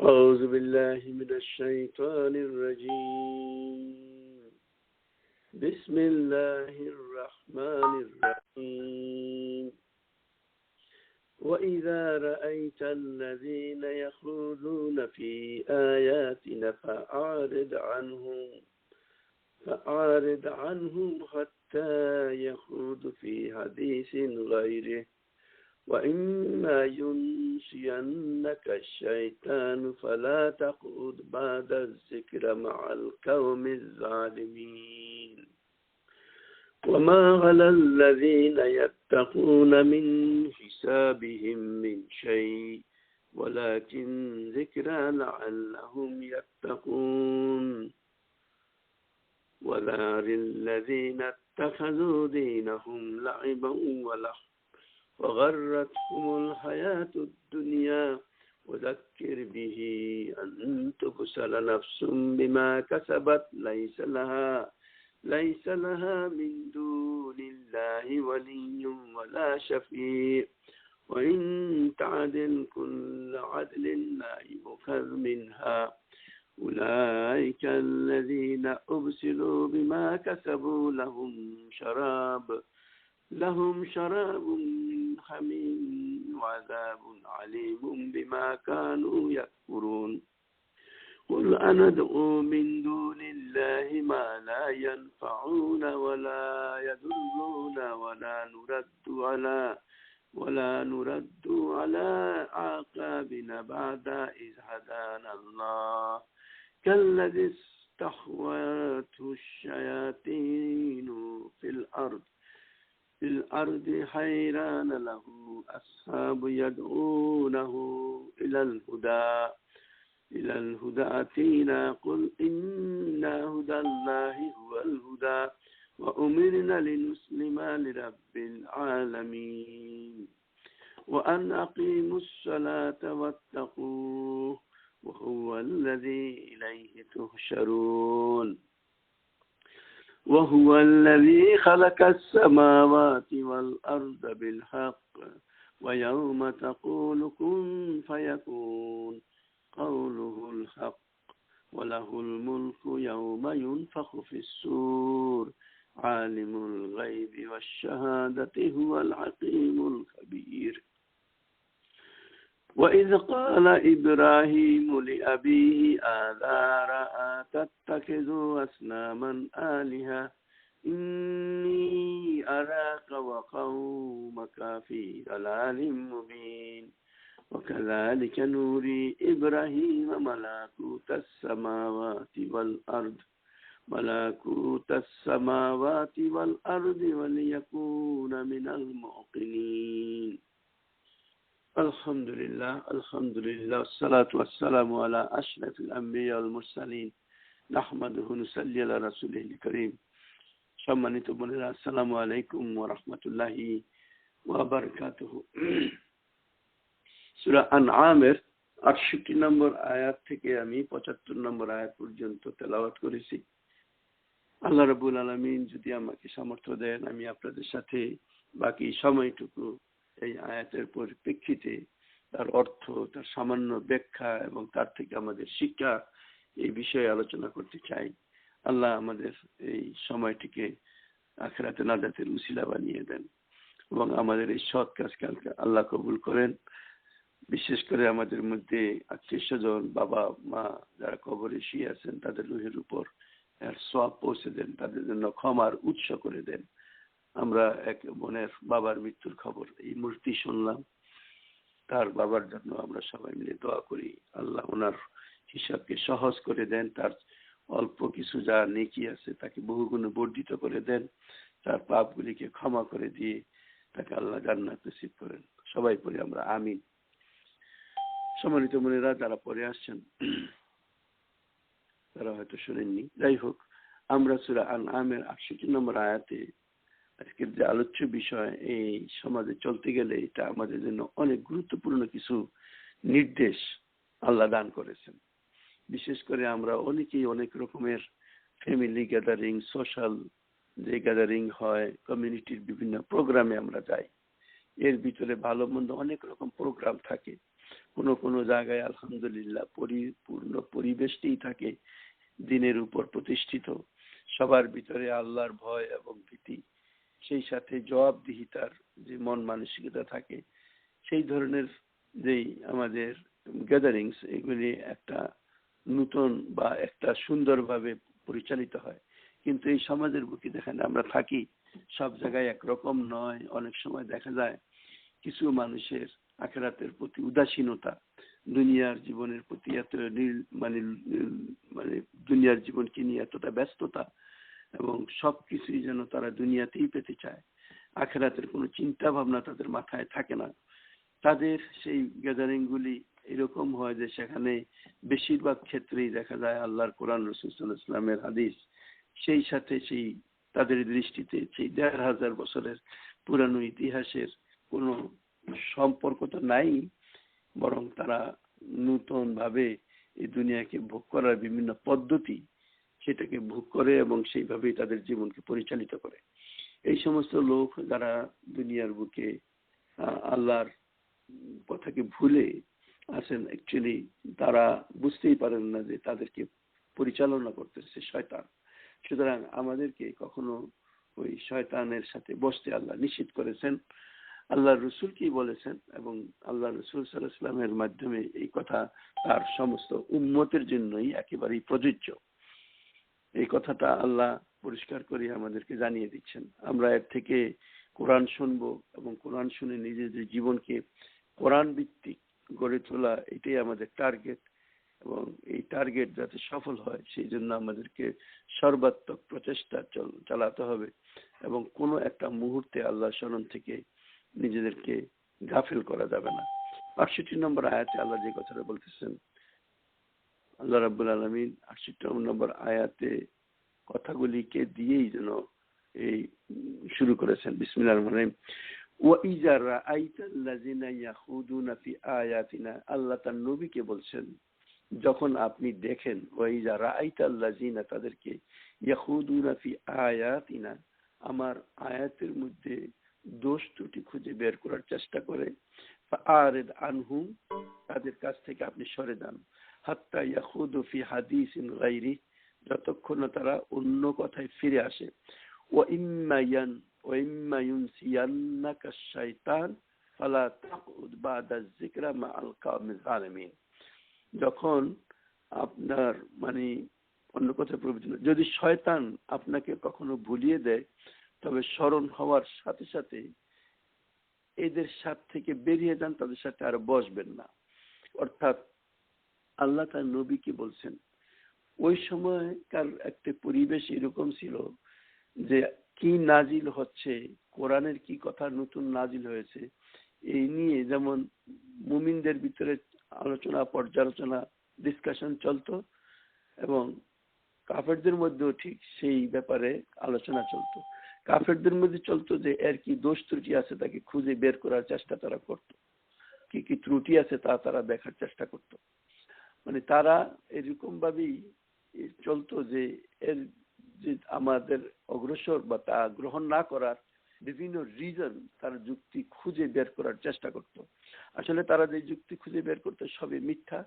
أعوذ بالله من الشيطان الرجيم. بسم الله الرحمن الرحيم. وإذا رأيت الذين يخوضون في آياتنا فأعرض عنهم حتى يخوضوا في حديث غيره وإما ينسينك الشيطان فلا تقعد بعد الذكر مع القوم الظالمين. وما على الذين يتقون من حسابهم من شيء ولكن ذكرى لعلهم يتقون. ولا للذين اتخذوا دينهم لعبا ولهوا وغرتهم الحياة الدنيا وذكر به أن تبصر نفس بما كسبت ليس لها من دون الله ولي ولا شفيع وإن تعدل كل عدل لا يؤخذ منها. أولئك الذين أبسلوا بما كسبوا لهم شراب من حميم وعذاب عليم بما كانوا يكفرون. قل أندعو من دون الله ما لا ينفعون ولا يضرون ولا نرد على أعقابنا بعد إذ هدانا الله كالذي استهوته الشياطين في الأرض حيران له أصحاب يدعونه إلى الهدى أتينا قل إن هدى الله هو الهدى وأمرنا لنسلم لرب العالمين وأن أقيموا الصلاة واتقوه وهو الذي إليه تحشرون. وهو الذي خلق السماوات والأرض بالحق ويوم تقول كن فيكون قوله الحق وله الملك يوم ينفخ في الصور عالم الغيب والشهادة هو الحكيم الخبير. وإذ قال إبراهيم لأبيه آذر أتتخذ أصناما آلهة إني أراك وقومك في ضلال مبين. وكذلك نوري إبراهيم ملكوت السماوات والأرض وليكون من الموقنين. الحمد لله والصلاة والسلام على أشرف الأنبياء والمرسلين نحمده ونصلي على رسوله الكريم। সম্মানিত বোনেরা, আসসালামু আলাইকুম ওয়া রাহমাতুল্লাহি ওয়া বারাকাতুহু। সূরা আনআমের 68 নম্বর আয়াত থেকে আমি 75 নম্বর আয়াত পর্যন্ত তেলাওয়াত করেছি। আল্লাহ রাব্বুল আলামিন যদি আমাকে সামর্থ্য দেন, আমি আপনাদের সাথে বাকি সময়টুকু এই আয়াতের পরিপ্রেক্ষিতে তার অর্থ, তার সামান্য ব্যাখ্যা এবং তার থেকে আমাদের শিক্ষা এই বিষয়ে আলোচনা করতে চাই। আল্লাহ আমাদের এই সময়টিকে আখিরাতে নাজাতের উসিলা বানিয়ে দেন এবং আমাদের এই সৎ কাজকে আল্লাহ কবুল করেন। বিশেষ করে আমাদের মধ্যে আত্মীয় স্বজন, বাবা মা যারা কবরে শুয়ে আছেন তাদের রুহের উপর সওয়াব পৌঁছে দেন, তাদের জন্য ক্ষমার উৎস করে দেন। আমরা এক বোনের বাবার মৃত্যুর খবর এই মুহূর্তে শুনলাম। তার বাবার জন্য আমরা সবাই মিলে দোয়া করি, আল্লাহ ওনার হিসাবকে সহজ করে দেন, তার অল্প কিছু যা নেকি আছে তাকে বহুগুণে বর্ধিত করে দেন, তার পাপগুলিকে ক্ষমা করে দিয়ে তাকে আল্লাহ জান্নাত নসিব করেন। সবাই পড়ি আমরা আমিন। সম্মানিত বোনেরা, যারা পড়ে আসছেন তারা হয়তো শুনেননি। যাই হোক, আমরা সূরা আনআমের 68 নম্বর আয়াতে আজকের যে আলোচ্য বিষয়, এই সমাজে চলতে গেলে এটা আমাদের জন্য অনেক গুরুত্বপূর্ণ কিছু নির্দেশ আল্লাহ দান করেছেন। বিশেষ করে আমরা অনেকেই অনেক রকমের ফ্যামিলি গ্যাদারিং, সোশ্যাল যে গ্যাদারিং হয়, কমিউনিটির বিভিন্ন প্রোগ্রামে আমরা যাই। এর ভিতরে ভালো মন্দ অনেক রকম প্রোগ্রাম থাকে। কোনো কোনো জায়গায় আলহামদুলিল্লাহ পরিপূর্ণ পরিবেশটি থাকে দিনের উপর প্রতিষ্ঠিত, সবার ভিতরে আল্লাহর ভয় এবং ভীতি, সেই সাথে জবাবদিহিতার যে মন মানসিকতা থাকে, সেই ধরনের যেই আমাদের গ্যাদারিংস, এগুলি একটা নূতন বা একটা সুন্দরভাবে পরিচালিত হয়। কিন্তু এই সমাজের বুকে যেখানে আমরা থাকি, সব জায়গায় একরকম নয়। অনেক সময় দেখা যায় কিছু মানুষের আখিরাতের প্রতি উদাসীনতা, দুনিয়ার জীবনের প্রতি এত মানে মানে দুনিয়ার জীবনকে নিয়ে এতটা ব্যস্ততা, এবং সবকিছুই যেন তারা দুনিয়াতেই পেতে চায়। আখিরাতের কোনো চিন্তা ভাবনা তাদের মাথায় থাকে না। তাদের সেই গ্যাদারিং গুলি এরকম হয় যে সেখানে বেশিরভাগ ক্ষেত্রেই দেখা যায় আল্লাহর কোরআন, রাসূল সাল্লাল্লাহু আলাইহি ওয়াসাল্লামের হাদিস, সেই সাথে সেই তাদের দৃষ্টিতে সেই ১,৫০০ বছরের পুরানো ইতিহাসের কোনো সম্পর্ক তো নাই, বরং তারা নূতন ভাবে এই দুনিয়াকে ভোগ করার বিভিন্ন পদ্ধতি, সেটাকে ভোগ করে এবং সেইভাবেই তাদের জীবনকে পরিচালিত করে। এই সমস্ত লোক যারা দুনিয়ার বুকে আল্লাহর কথাকে ভুলে আছেন, অ্যাকচুয়ালি তারা বুঝতেই পারেন না যে তাদেরকে পরিচালনা করতেছে শয়তান। সুতরাং আমাদেরকে কখনো ওই শয়তানের সাথে বসতে আল্লাহ নিষেধ করেছেন। আল্লাহ রসুল কি বলেছেন, এবং আল্লাহ রসুল সাল্লাল্লাহু আলাইহি ওয়াসাল্লামের মাধ্যমে এই কথা তার সমস্ত উম্মতের জন্যই একেবারেই প্রযোজ্য। এই কথাটা আল্লাহ পরিষ্কার করে আমাদেরকে জানিয়ে দিচ্ছেন। আমরা এর থেকে কোরআন শুনবো এবং কোরআন শুনে নিজেদের জীবনকে কোরআন ভিত্তিক গড়ে তোলা, এটাই আমাদের টার্গেট। এবং এই টার্গেট যাতে সফল হয় সেই জন্য আমাদেরকে সর্বাত্মক প্রচেষ্টা চালাতে হবে, এবং কোনো একটা মুহূর্তে আল্লাহ স্মরণ থেকে নিজেদেরকে গাফিল করা যাবে না। ৬৮ নম্বর আয়াতে আল্লাহ যে কথাটা বলতেছেন, আল্লাহ রাব্বুল আলামিন ৬৮ নম্বর আয়াতে কথাগুলিকে দিয়েই যেন এই শুরু করেছেন। বিসমিল্লাহির রহমানির রহিম। ওয়াইজা রাআইতাল্লাযিনা ইয়াখুদুনা ফি আয়াতিনা, আল্লাহ তার নবীকে বলছেন যখন আপনি দেখেন, ওয়াইজা রাআইতাল্লাযিনা, তাদেরকে, ইয়াখুদুনা ফি আয়াতিনা, আমার আয়াতের মধ্যে দোষ ত্রুটি খুঁজে বের করার চেষ্টা করে, ফাআরিদ আনহুম, তাদের কাছ থেকে আপনি সরে যান, হাত্তা ইয়াখুদু ফি হাদিসিন গায়রি, যতক্ষণ না তারা অন্য কথায় ফিরে আসে, ওয়া ইম্মা ইউনসিয়ান্নাকা শাইতান ফালা তাকউদ বাদা যিকরা মাআল কাওমিজ জালিমিন। যখন আপনার মানে অন্য কথা প্রয়োজন, যদি শয়তান আপনাকে কখনো ভুলিয়ে দেয়, তবে স্মরণ হওয়ার সাথে সাথে এদের সাথ থেকে বেরিয়ে যান, তাদের সাথে আর বসবেন না। অর্থাৎ আল্লাহ তার নবীকে বলছেন, ওই সময়কার একটা পরিবেশ এরকম ছিল যে কি নাজিল হচ্ছে, কোরআনের কি কথা নতুন নাজিল হয়েছে, এই নিয়ে যেমন মুমিনদের ভিতরে আলোচনা, পর্যালোচনা, ডিসকাশন চলতো, এবং কাফেরদের মধ্যেও ঠিক সেই ব্যাপারে আলোচনা চলতো। কাফেরদের মধ্যে চলতো যে এর কি দোষ ত্রুটি আছে তাকে খুঁজে বের করার চেষ্টা তারা করতো, কি কি ত্রুটি আছে তা তারা দেখার চেষ্টা করতো। মানে তারা এরকম ভাবেই চলতো যে এর যে আমাদের অগ্রসর বা তা গ্রহণ না করার বিভিন্ন রিজন, তারা যুক্তি খুঁজে বের করার চেষ্টা করত। আসলে তারা যে যুক্তি খুঁজে বের করতো সবই মিথ্যা।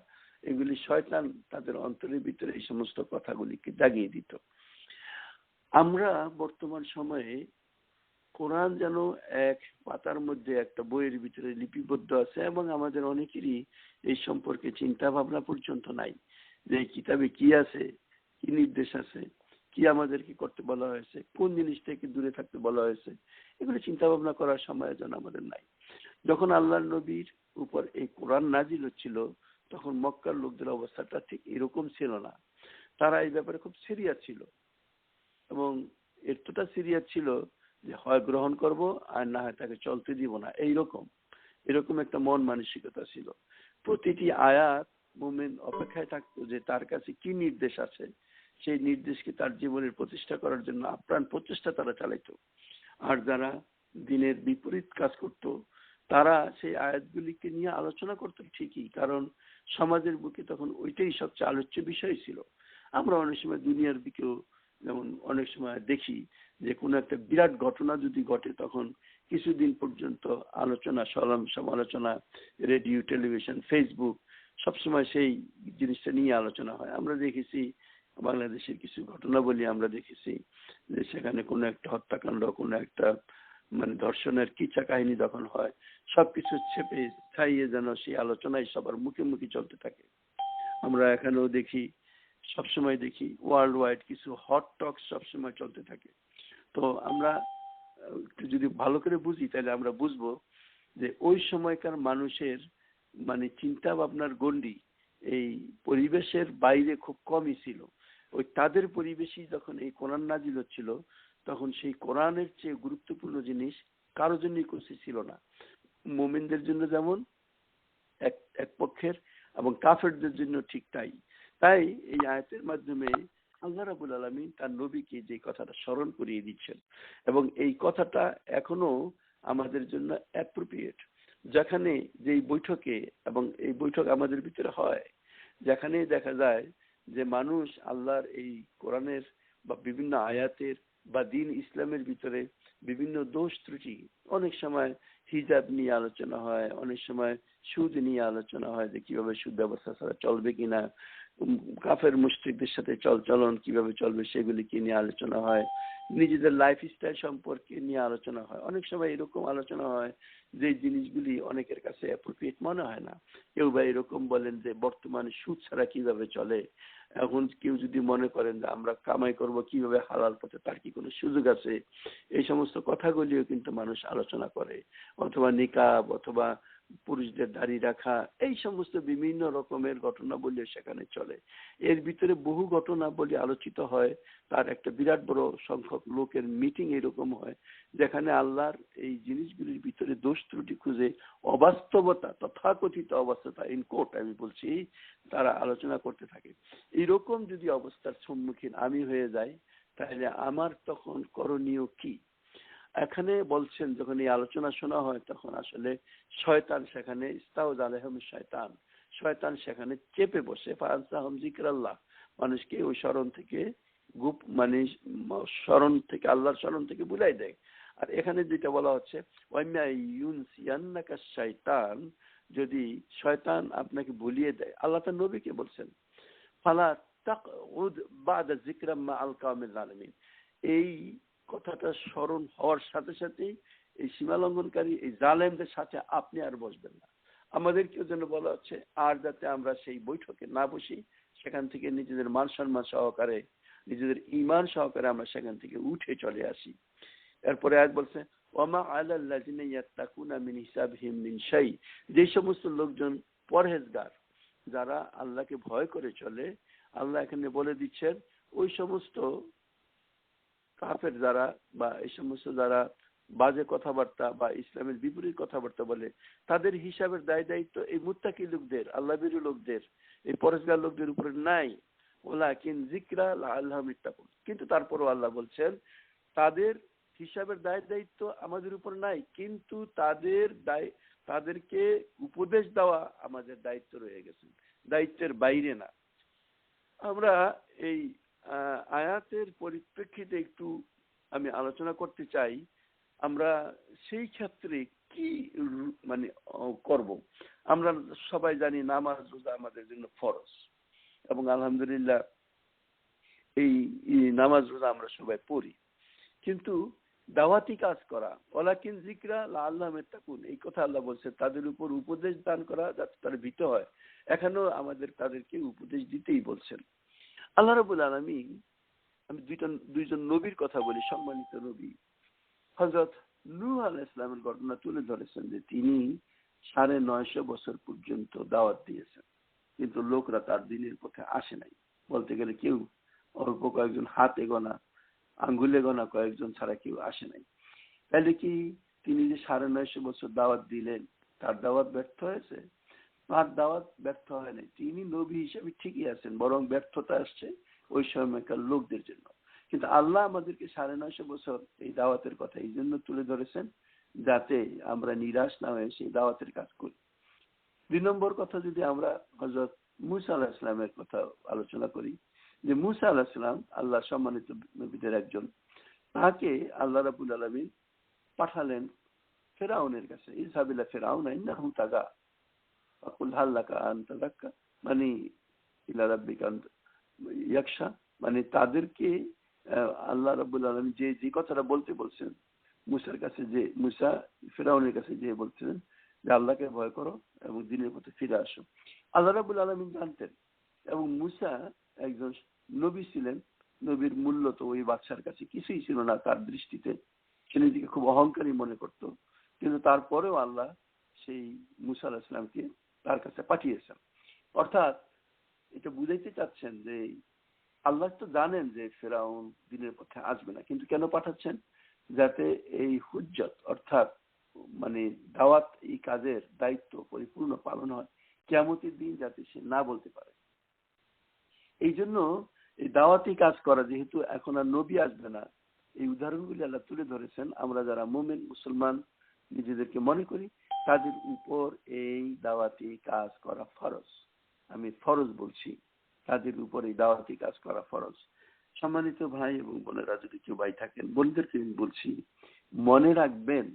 এগুলি শয়তান তাদের অন্তরের ভিতরে এই সমস্ত কথাগুলিকে জাগিয়ে দিত। আমরা বর্তমান সময়ে কোরআন যেন এক পাতার মধ্যে একটা বইয়ের ভিতরে লিপিবদ্ধ আছে, এবং আমাদের অনেকেরই এই সম্পর্কে চিন্তা ভাবনা পর্যন্ত নাই যে এই কিতাবে কি আছে, কি নির্দেশ আছে, কি আমাদেরকে করতে বলা হয়েছে, কোন জিনিস থেকে দূরে থাকতে বলা হয়েছে, এগুলো চিন্তা ভাবনা করার সময় যেন আমাদের নাই। যখন আল্লাহর নবীর উপর এই কোরআন নাজিল হচ্ছিল, তখন মক্কার লোকদের অবস্থাটা ঠিক এরকম ছিল না। তারা এই ব্যাপারে খুব সিরিয়াস ছিল, এবং এতটা সিরিয়াস ছিল যে হয় গ্রহণ করব আর না হয় তাকে চলতে দিব না, এরকম একটা মন মানসিকতা ছিল। প্রতিটি আয়াত মুমিন অপেক্ষায় থাকতো যে তার কাছে কি নির্দেশ আছে, সেই নির্দেশকে তার জীবনের প্রতিষ্ঠা করার জন্য আপ্রাণ প্রচেষ্টা তারা চালাইতো। আর যারা দিনের বিপরীত কাজ করত, তারা সেই আয়াতগুলিকে নিয়ে আলোচনা করতো ঠিকই, কারণ সমাজের বুকে তখন ওইটাই সবচেয়ে আলোচ্য বিষয় ছিল। আমরা অনেক সময় দুনিয়ার দিকেও যেমন অনেক সময় দেখি যে কোনো একটা বিরাট ঘটনা যদি ঘটে, তখন কিছুদিন পর্যন্ত আলোচনা, সমালোচনা, রেডিও, টেলিভিশন, ফেসবুক, সবসময় সেই জিনিসটা নিয়ে আলোচনা হয়। আমরা দেখেছি বাংলাদেশের কিছু ঘটনাবলী, আমরা দেখেছি যে সেখানে কোনো একটা হত্যাকাণ্ড, কোনো একটা ধর্ষণের কিচ্ছা কাহিনী যখন হয়, সবকিছু চেপে ছাইয়ে যেন সেই আলোচনায় সবার মুখে মুখে চলতে থাকে। আমরা এখানেও দেখি, সবসময় দেখি ওয়ার্ল্ড ওয়াইড কিছু হট টক সবসময় চলতে থাকে। তো আমরা যদি ভালো করে বুঝি তাহলে আমরা বুঝবো যে ওই সময়কার মানুষের চিন্তা ভাবনার গণ্ডি এই পরিবেশের বাইরে খুব কমই ছিল। ওই তাদের পরিবেশই যখন এই কোরআন নাজিল হচ্ছিল, তখন সেই কোরআনের চেয়ে গুরুত্বপূর্ণ জিনিস কারোর জন্যই কিছু ছিল না। মুমিনদের জন্য যেমন এক পক্ষের, এবং কাফেরদের জন্য ঠিক তাই। তাই এই আয়াতের মাধ্যমে আল্লাহ রাব্বুল আলামিন তার নবীকে যে কথাটা স্মরণ করিয়ে দিচ্ছেন, এবং এই কথাটা এখনো আমাদের জন্য অ্যাপ্রোপ্রিয়েট। যেখানে যেই বৈঠকে, এবং এই বৈঠক আমাদের ভিতরে হয়, যেখানে দেখা যায় যে মানুষ আল্লাহর এই কোরআনের বা বিভিন্ন আয়াতের বা দিন ইসলামের ভিতরে বিভিন্ন দোষ ত্রুটি, অনেক সময় হিজাব নিয়ে আলোচনা হয়, অনেক সময় সুদ নিয়ে আলোচনা হয় যে কিভাবে সুদ ব্যবস্থা ছাড়া চলবে কিনা, কাফের মুশরিকদের সাথে চলন কিভাবে চলবে সেগুলিকে নিয়ে আলোচনা হয়, নিজেদের লাইফস্টাইল সম্পর্কে নিয়ে আলোচনা হয়। অনেক সময় এরকম আলোচনা হয় যে জিনিসগুলি অনেকের কাছে অ্যাপ্রোপ্রিয়েট মনে হয় না। কেউ বা এরকম বলেন যে বর্তমানে সুদ ছাড়া কিভাবে চলে। এখন কেউ যদি মনে করেন যে আমরা কামাই করব কিভাবে হালাল পথে, তার কি কোনো সুযোগ আছে? এই সমস্ত কথাগুলিও কিন্তু মানুষ আলোচনা করে। অথবা নিকাব, অথবা পুরুষদের দাড়ি রাখা, এই সমস্ত বিভিন্ন রকমের ঘটনাবলী সেখানে চলে। এর ভিতরে বহু ঘটনাবলী আলোচিত হয়। তার একটা বিরাট বড় সংখ্যক লোকের মিটিং এরকম হয়, যেখানে আল্লাহর এই জিনিসগুলির ভিতরে দোষ ত্রুটি খুঁজে অবাস্তবতা, তথাকথিত অবাস্তবতা, ইন কোট আমি বলছি, তারা আলোচনা করতে থাকে। এরকম যদি অবস্থার সম্মুখীন আমি হয়ে যাই, তাহলে আমার তখন করণীয় কি? এখানে বলছেন যখন এই আলোচনা শোনা হয়, তখন আসলে শয়তান সেখানে ইস্তাউয আলাইহিম শয়তান সেখানে চেপে বসে, ফাআনসাহুম যিকরাল্লাহ, মানুষকে ওই স্মরণ থেকে স্মরণ থেকে, আল্লাহর স্মরণ থেকে ভুলাই দেয়। আর এখানে যেটা বলা হচ্ছে, ওয়াইমা ইউনসিয়ান্নাকা শাইতান, যদি শয়তান আপনাকে ভুলিয়ে দেয়, আল্লাহ তার নবীকে বলছেন, ফালা তাকউদ বাদা যিকরা মাআল কাওমিল জালিমিন, এই কথাটা স্মরণ হওয়ার সাথে সাথেই এই সীমা লঙ্ঘনকারী, এই জালেমদের সাথে আপনি আর বসবেন না। আমাদেরকেও যেন বলা হচ্ছে, আর যাতে আমরা সেই বৈঠকে না বসি, সেখান থেকে নিজেদের মান সম্মান সহকারে, নিজেদের ঈমান সহকারে আমরা সেখান থেকে উঠে চলে আসি। এরপরে আয়াত বলছে, ওয়ামা আলাল্লাযিনা ইয়াত্তাকুনা মিন হিসাবিহিম মিন শাই, যে সমস্ত লোকজন পরহেজগার, যারা আল্লাহকে ভয় করে চলে, আল্লাহ এখানে বলে দিচ্ছেন ওই সমস্ত কাফের যারা, বা এই সমস্ত যারা বাজে কথাবার্তা বা ইসলামের বিপরীত কথাবার্তা বলে, তাদের হিসাবের দায় দায়িত্ব এই মুত্তাকি লোকদের, আল্লাহভীরু লোকদের, এই পরহেজগার লোকদের উপরে নাই। ওয়ালাকিন যিকরা লাআল্লাহুম ইয়াত্তাকুন, কিন্তু তারপরও আল্লাহ বলছেন তাদের হিসাবের দায় দায়িত্ব আমাদের উপর নাই, কিন্তু তাদেরকে উপদেশ দেওয়া আমাদের দায়িত্ব রয়ে গেছে, দায়িত্বের বাইরে না। আমরা এই আয়াতের পরিপ্রেক্ষিতে একটু আমি আলোচনা করতে চাই, আমরা সেই ক্ষেত্রে কি করব। আমরা সবাই জানি নামাজ রোজা আমাদের জন্য ফরজ, এবং আলহামদুলিল্লাহ এই নামাজ রোজা আমরা সবাই পড়ি, কিন্তু দাওয়াতি কাজ করা, ওয়ালাকিন যিকরা লাআল্লাহুম ইয়াত্তাকুন, এই কথা আল্লাহ বলছে, তাদের উপর উপদেশ দান করা যাতে তারা ভীত হয়। এখানেও আমাদের তাদেরকে উপদেশ দিতেই বলছেন আল্লাহ রাব্বুল আলামিন। আমি দুইজন নবীর কথা বলি, সম্মানিত নবী। হযরত নূহ আলাইহিস সালামের ঘটনা তুলে ধরেছেন যে তিনি 950 বছর পর্যন্ত দাওয়াত দিয়েছেন, কিন্তু লোকরা তার দ্বীনের পথে আসে নাই। বলতে গেলে কেউ, অল্প কয়েকজন হাতে গোনা, আঙ্গুলে গোনা কয়েকজন ছাড়া কেউ আসে নাই। তাহলে কি তিনি যে 950 বছর দাওয়াত দিলেন, তার দাওয়াত ব্যর্থ হয়েছে? তার দাওয়াত ব্যর্থ হয় নাই। তিনি নবী হিসেবে ঠিকই আছেন, বরং ব্যর্থতা আসছে ওই সময়কার লোকদের জন্য। কিন্তু আল্লাহ আমাদেরকে 950 বছর এই দাওয়াতের কথা এই জন্য তুলে ধরেছেন, যাতে আমরা নিরাশ না হয়ে সেই দাওয়াতের কাজ করি। 2 নম্বর কথা, যদি আমরা হযরত মূসা আলাইহিস সালামের কথা আলোচনা করি, যে মূসা আলাইহিস সালাম আল্লাহ সম্মানিত নবীদের একজন, তাকে আল্লাহ রাব্বুল আলামিন পাঠালেন ফেরাউনের কাছে, ইযহাবিলা ফিরআউনা ইন্নাহু তাগা ফাকুল হাল লাকা আন তাযাক্কা, মানে ইলা রাব্বিকা ইয়াকশা, মানে তাদেরকে আল্লাহ রাব্বুল আলামিন যে কথাটা বলতে বলছেন মুসার কাছে, যে মুসা ফেরাউনের কাছে যে বলছিলেন যে আল্লাহকে ভয় করো এবং দিনের পথে ফিরে আসো, আল্লাহ রাব্বুল আলামিন জানতেন। এবং মুসা একজন নবী ছিলেন, নবীর মূল্য তো ওই বাদশার কাছে কিছুই ছিল না তার দৃষ্টিতে, সে নিজেকে খুব অহংকারী মনে করত, কিন্তু তারপরেও আল্লাহ সেই মুসা আলাইহিস সালামকে তার কাছে পাঠিয়েছেন। অর্থাৎ এটা বুঝাইতে চাচ্ছেন যে আল্লাহ তো জানেন যে ফেরাউন দিনের পথে আসবে না, কিন্তু কেন পাঠাচ্ছেন? যাতে এই হুজ্জত অর্থাৎ মানে দাওয়াত, এই কাজের দায়িত্ব পরিপূর্ণ পালন হয়, কিয়ামতের দিন যাতে সে না বলতে পারে। এই জন্য এই দাওয়াতি কাজ করা, যেহেতু এখন আর নবী আসবে না, এই উদাহরণগুলি আল্লাহ তুলে ধরেছেন। আমরা যারা মুমিন মুসলমান নিজেদেরকে মনে করি, তাদের উপর এই দাওয়াতি কাজ করা ফরজ। আমি ফরজ বলছি, তাদের উপর এই দাওয়াতি কাজ করা ফরজ। সম্মানিত ভাই এবং বোনেরা, যদি কেউ ভাই থাকেন, বোনদেরকে আমি বলছি, মনে রাখবেন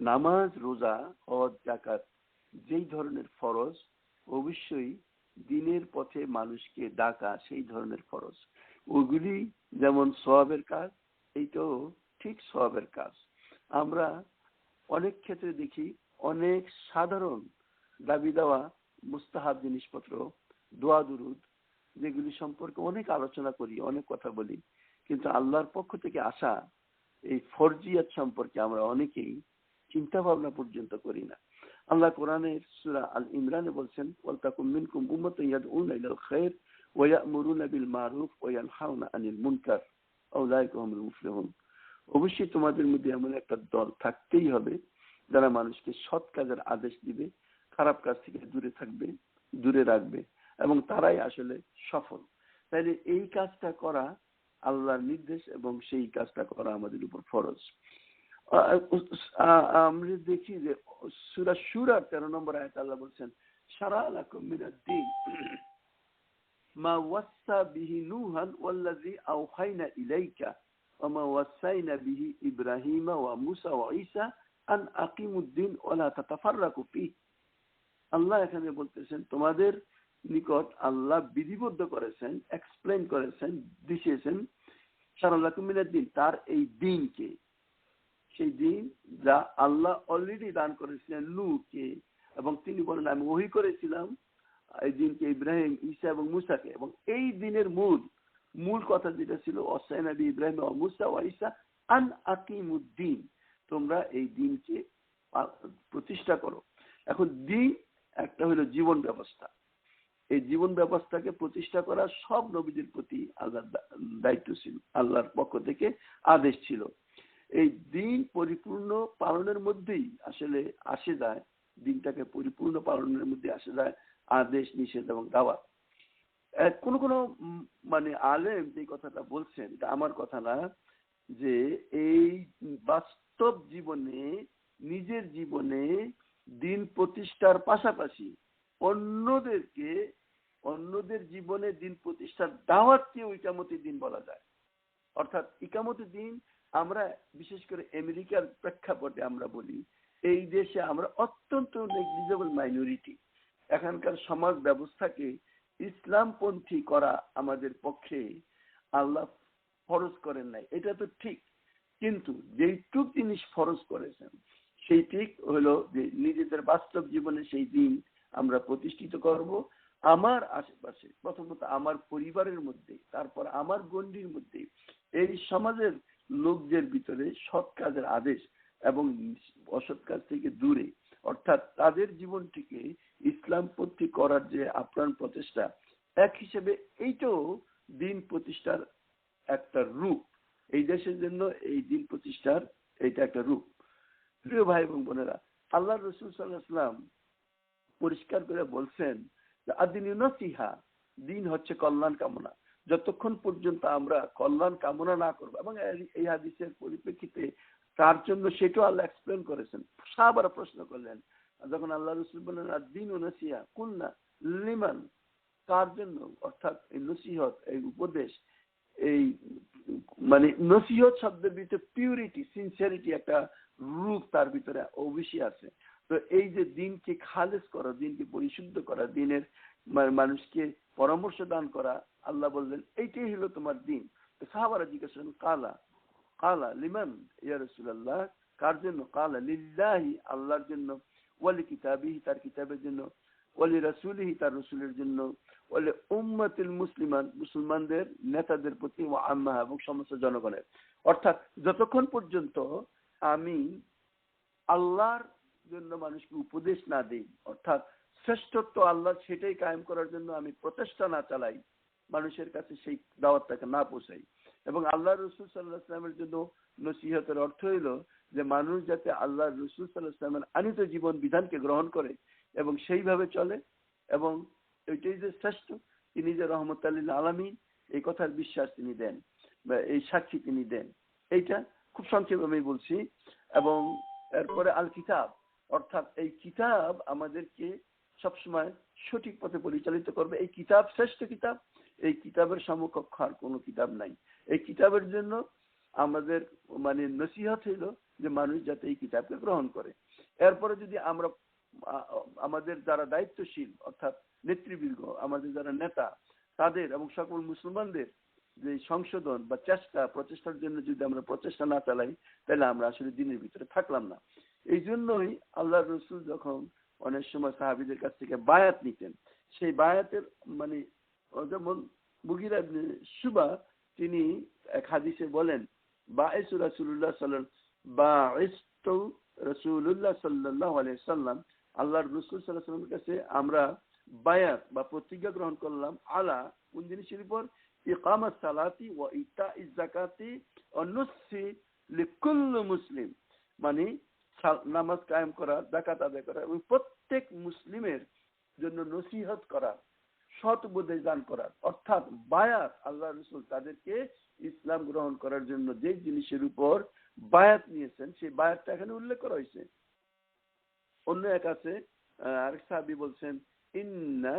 নামাজ, রোজা, হজ, যাকাত যেই ধরনের ফরজ, অবশ্যই দিনের পথে মানুষকে ডাকা সেই ধরনের ফরজ। ওগুলি যেমন সওয়াবের কাজ, এইটাও ঠিক সওয়াবের কাজ। আমরা অনেক ক্ষেত্রে দেখি অনেক সাধারণ দাবি দেওয়া মুস্তাহাব জিনিসপত্র, দোয়া দুরুদ, যেগুলি সম্পর্কে অনেক আলোচনা করি, অনেক কথা বলি, কিন্তু আল্লাহর পক্ষ থেকে আসা এই ফরজিয়াত সম্পর্কে আমরা অনেকেই চিন্তা ভাবনা পর্যন্ত করি না। আল্লাহ কোরআনের সূরা আল ইমরানে বলছেন, ওয়ালতাকুম মিনকুম উম্মাতুন ইয়াদউনা ইলাল খায়র ওয়া ইয়া'মুরুনা বিল মারুফ ওয়া ইয়ানহাউনা আনিল মুনকার উলাইকা হুমুল মুফলিহুন। অবশ্যই তোমাদের মধ্যে এমন একটা দল থাকতেই হবে যারা মানুষকে সৎ কাজের আদেশ দিবে, খারাপ কাজ থেকে দূরে রাখবে, এবং তারাই আসলে সফল। তাইলে এই কাজটা করা আল্লাহর নির্দেশ এবং সেই কাজটা করা আমাদের উপর ফরজ। আমরা দেখি যে সূরা শুরার 13 নম্বর আয়াতে আল্লাহ বলছেন, শারা লাকুম মিনাদ-দীন মা ওয়াসা বিহি নূহান ওয়াল্লাযী আওহাইনা ইলাইকা ওয়া মা ওয়াসাইনা বিহি ইব্রাহিমা ওয়া মূসা ওয়া ঈসা আন আকিমুদ-দীন ওয়া লা তাতাফাররাকু ফীহি। আল্লাহ এখানে বলতেছেন তোমাদের নিকট আল্লাহ বিধিবদ্ধ করেছেন, এক্সপ্লেইন করেছেন, দিয়েছেন শারা লাকুম মিনাদ-দীন, তার এই দিনকে, সেই দিন যা আল্লাহ অলরেডি দান করেছিলেন নূহকে, এবং তিনি বলেন আমি ওহী করেছিলাম এই দিনকে ইব্রাহিম, ঈসা এবং মূসাকে। এবং এই দিনের মূল কথা যেটা ছিল, ওয়াসাইনা বি ইব্রাহিম ওয়া মূসা ওয়া ঈসা আন আকিমুদ্দিন, তোমরা এই দিনকে প্রতিষ্ঠা করো। এখন দিন একটা হলো জীবন ব্যবস্থা, এই জীবন ব্যবস্থাকে প্রতিষ্ঠা করা সব নবীদের প্রতি আল্লাহর দায়িত্ব ছিল, আল্লাহর পক্ষ থেকে আদেশ ছিল। এই দিন পরিপূর্ণ পালনের মধ্যেই আসলে আসে যায়, দিনটাকে পরিপূর্ণ পালনের মধ্যে আসে যায় আদেশ, নিষেধ এবং দাওয়াত। কোন কোন মানে আলেম যে কথাটা বলছেন, এটা আমার কথা না, যে এই বাস্তব জীবনে, নিজের জীবনে দিন প্রতিষ্ঠার পাশাপাশি অন্যদের জীবনে দিন প্রতিষ্ঠার দাওয়াতকে ইকামতের দিন বলা যায়। অর্থাৎ ইকামতের দিন আমরা বিশেষ করে আমেরিকার প্রেক্ষাপটে আমরা বলি, এই দেশে আমরা অত্যন্ত নেগলিজেবল মাইনরিটি। এখানকার সমাজ ব্যবস্থাকে ইসলামপন্থী করা আমাদের পক্ষে আল্লাহ ফরজ করেন নাই, এটা তো ঠিক, কিন্তু যেইটুক জিনিস ফরজ করেছেন সেইটি হলো যে নিজেদের বাস্তব জীবনে সেই দিন আমরা প্রতিষ্ঠিত করব। আমার আশেপাশে, প্রথমত আমার পরিবারের মধ্যে, তারপর আমার গণ্ডির মধ্যে, এই সমাজের লোকদের ভিতরে সৎ কাজের আদেশ এবং অসৎ কাজ থেকে দূরে, অর্থাৎ তাদের জীবনটিকে ইসলামপন্থী করার যে আপ্রাণ প্রচেষ্টা, এক হিসেবে এইটাও দিন প্রতিষ্ঠার একটা রূপ। এই দেশের জন্য এই দিন প্রতিষ্ঠার এইটা একটা রূপ। প্রিয় ভাই এবং বোনেরা, আল্লাহ রাসূল সাল্লাল্লাহু আলাইহি ওয়াসাল্লাম পরিষ্কার করে বলছেন যে আদ-দীনু নাসিহা, দিন হচ্ছে কল্যাণ কামনা। যতক্ষণ পর্যন্ত আমরা কল্যাণ কামনা না করবো, এবং এই হাদিসের পরিপ্রেক্ষিতে তার জন্য সেটাও আল্লাহ এক্সপ্লেন করেছেন। সাহাবারা প্রশ্ন করলেন যখন আল্লাহ রাসূল বললেন আদ-দীনু নাসিহা, কুলনা লিমান, কার জন্য? অর্থাৎ এই নসিহত, এই উপদেশ, এই মানে নসিহত শব্দের ভিতরে পিউরিটি, সিনসিয়ারিটি একটা রূপ তার ভিতরে অবশ্যই আছে। তো এই যে দিনকে খালেস করা, দিনকে পরিশুদ্ধ করা, দিনের মানুষকে পরামর্শ দান করা, আল্লাহ বললেন এইটাই হলো তোমার দিন। তো সাহাবারা জিজ্ঞাসা করেন কালা কালা লিমান ইয়া রাসূলুল্লাহ, কার জন্য? কালা লিল্লাহি, আল্লাহর জন্য, ওয়ালি কিতাবিহি, তার কিতাবের জন্য, ওয়ালি রাসূলিহি, তার রাসূলের জন্য, ওয়ালি উম্মাতিল মুসলিমান, মুসলমানদের নেতাদের প্রতি, ওয়া আম্মাহা, এবং সমস্ত জনগণের। অর্থাৎ যতক্ষণ পর্যন্ত আমি আল্লাহর জন্য মানুষকে উপদেশ না দিই, অর্থাৎ শ্রেষ্ঠত্ব আল্লাহ সেটাই কায়েম করার জন্য আমি প্রচেষ্টা না চালাই, মানুষের কাছে সেই দাওয়াতটাকে না পৌঁছাই, এবং আল্লাহ রসুল সাল্লাল্লাহু আলাইহি ওয়াসাল্লামের জন্য নসিহতের অর্থ হইল যে মানুষ যাতে আল্লাহ রসুল সাল্লাল্লাহু আলাইহি ওয়াসাল্লামের আনিত জীবন বিধানকে গ্রহণ করে এবং সেইভাবে চলে, এবং এটাই যে শ্রেষ্ঠ, তিনি যে রহমতুল লিল আলামিন, এই কথার বিশ্বাস তিনি দেন বা এই সাক্ষী তিনি দেন। এইটা খুব সংক্ষেপে আমি বলছি। এবং এরপরে আল কিতাব, অর্থাৎ এই কিতাব আমাদেরকে সবসময় সঠিক পথে পরিচালিত করবে। এই কিতাব শ্রেষ্ঠ কিতাব, এই কিতাবের সমকক্ষ আর কোনো কিতাব নাই। এই কিতাবের জন্য আমাদের নসিহত হইল যে মানুষ যাতে এই কিতাবকে গ্রহণ করে। এরপরে যদি আমরা আমাদের যারা দায়িত্বশীল, অর্থাৎ নেতৃবৃন্দ, আমাদের যারা নেতা, তাদের এবং সকল মুসলমানদের যে সংশোধন বা প্রচেষ্টার জন্য যদি আমরা প্রচেষ্টা না চালাই, তাহলে আমরা আসলে দিনের ভিতরে থাকলাম না। এই জন্যই আল্লাহ রসুল যখন অনেক সময় সাহাবীদের কাছ থেকে বায়াত নিতেন, সেই বায়াতের যেমন মুগিরা ইবনে শুবা, তিনি এক হাদিসে বলেন বাইসু রাসূলুল্লাহ সাল্লাল্লাহু আলাইহি ওয়াসাল্লাম, আল্লাহর রাসূল সাল্লাল্লাহু আলাইহি ওয়াসাল্লামের কাছে আমরা বায়াত বা প্রতিজ্ঞা গ্রহণ করলাম, আলা, কোন জিনিসের উপর? ইকামাস সালাতি ওয়া ইতাইজ যাকাতি ওয়া নুসি লিকুল্লি মুসলিম, মানে নামাজ কায়েম করা, যাকাত আদায় করা, এবং প্রত্যেক মুসলিমের জন্য নসিহত করা, সৎ উপদেশ দান করা। অর্থাৎ বায়াত, আল্লাহ রাসূল তাদেরকে ইসলাম গ্রহণ করার জন্য যে জিনিসের উপর বায়াত নিয়েছেন, সেই বায়াতটা এখানে উল্লেখ করা হয়েছে। অন্য এক আছে, আরেক সাহাবী বলছেন ইন্না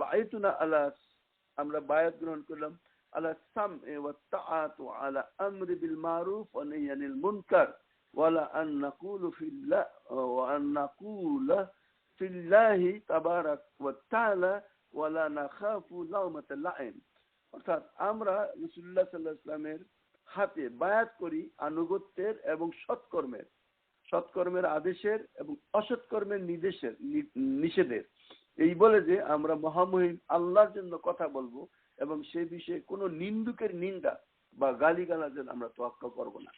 বায়াতুনা আলা, আমরা বায়াত গ্রহণ করলাম আলা সামঈ ওয়া তাআত ওয়া আলা আমরি বিল মারুফ ওয়া নাহয়ি আনিল মুনকার ওয়ালা আন নাকুলু ফিল্লাহি তাবারাক ওয়া তাআলা ওয়ালা নাখাফু লাওমাতা লাইম। অর্থাৎ আমরা রাসূলুল্লাহ সাল্লাল্লাহু আলাইহি ওয়াসাল্লামের হাতে বায়াত করি আনুগত্যের এবং সৎকর্মের আদেশের এবং অসৎকর্মের নিষেধের, এই বলে যে আমরা মহামহিম আল্লাহর জন্য কথা বলবো এবং সেই বিষয়ে কোনো নিন্দুকের নিন্দা বা গালিগালাজের আমরা তোয়াক্কা করব না।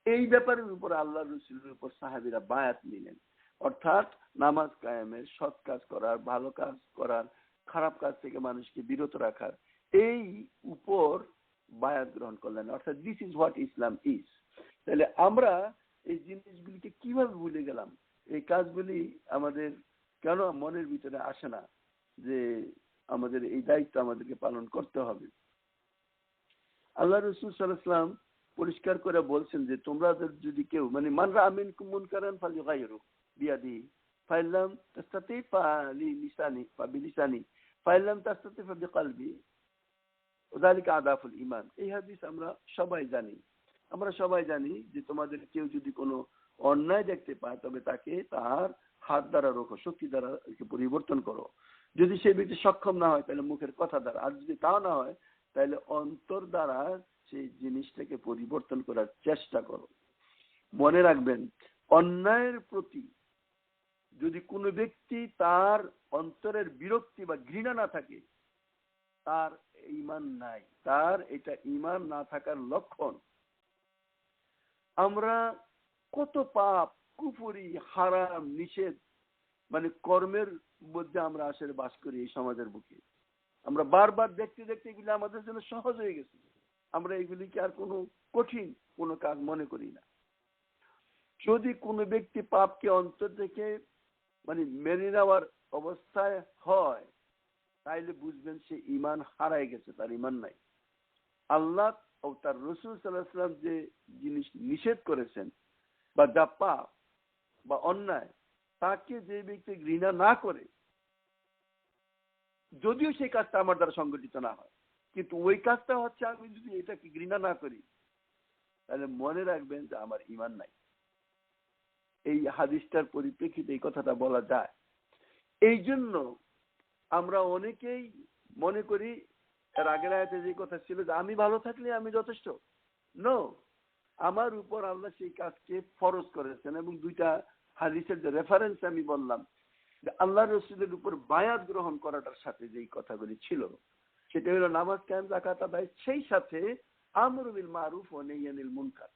এই ব্যাপারের উপর আল্লাহ রাসূলের উপর সাহাবীরা বায়াত নিলেন। অর্থাৎ নামাজ কায়েমের, সৎ কাজ করার, ভালো কাজ করার, খারাপ কাজ থেকে মানুষকে বিরত রাখার, এই উপর বায়াত গ্রহণ করলেন। অর্থাৎ this is what Islam is. তাহলে আমরা এই জিনিসগুলিকে কিভাবে ভুলে গেলাম? এই কাজগুলি আমাদের কেন মনের ভিতরে আসে না যে আমাদের এই দায়িত্ব আমাদেরকে পালন করতে হবে? আল্লাহ রাসূল সাল্লাল্লাহু আলাইহি ওয়াসাল্লাম পরিষ্কার করে বলছেন যে তোমরা যদি কেউ মান রাআ মিনকুম মুনকারান ফালইগাইরু বিয়াদিহি ফাইল্লাম তাস্তাতি ফাবিলিসানি ফাইল্লাম তাস্তাতি ফাবিকলবি ওযালিকা আদাফুল ঈমান। এই হাদিস আমরা সবাই জানি যে তোমাদের কেউ যদি কোনো অন্যায় দেখতে পায় তবে তাকে তার হাত দ্বারা রোখো, শক্তি দ্বারা পরিবর্তন করো। যদি সে ব্যক্তি সক্ষম না হয় তাহলে মুখের কথা দ্বারা, আর যদি তাও না হয় তাহলে অন্তর দ্বারা সেই জিনিসটাকে পরিবর্তন করার চেষ্টা করো। মনে রাখবেন, অন্যায়ের প্রতি যদি কোনো ব্যক্তি তার অন্তরের বিরক্তি বা ঘৃণা না থাকে, তার ঈমান নাই, তার এটা ঈমান না থাকার লক্ষণ। আমরা কত পাপ, কুফরি, হারাম, নিষেধ কর্মের মধ্যে আমরা আসলে বাস করি এই সমাজের বুকে। আমরা বারবার দেখতে এগুলি আমাদের জন্য সহজ হয়ে গেছে। আমরা এগুলিকে আর কোনো কঠিন কোনো কাজ মনে করি না। যদি কোনো ব্যক্তি পাপকে অন্তর থেকে মেনে নেওয়ার অবস্থায় হয়, তাইলে বুঝবেন সে ঈমান হারায় গেছে, তার ঈমান নাই। আল্লাহ ও তার রাসূল সাল্লাল্লাহু আলাইহি ওয়াসাল্লাম যে জিনিস নিষেধ করেছেন বা যা পাপ বা অন্যায়, তাকে যে ব্যক্তি ঘৃণা না করে, যদিও সেই কাজটা আমার দ্বারা সংগঠিত না হয়, কিন্তু ওই কাজটা হচ্ছে আমি যদি এটাকে ঘৃণা না করি, তাহলে মনে রাখবেন যে আমার ঈমান নাই। এই হাদিসটার পরিপ্রেক্ষিতে এই কথাটা বলা যায়। এই জন্য আমরা অনেকেই মনে করি, এর আগের আয়াতে যে কথা ছিল যে আমি ভালো থাকলে আমি যথেষ্ট। নো, আমার উপর আল্লাহ সেই কাজকে ফরজ করেছেন। এবং দুইটা হাদিসের যে রেফারেন্স আমি বললাম, যে আল্লাহ রসুলের উপর বায়াত গ্রহণ করাটার সাথে যেই কথাগুলি ছিল, সেটা হলো নামাজ কায়েম যাকাত আদায়, সেই সাথে আমরু বিল মারুফ ওয়া নাহয়ু আনিল মুনকার।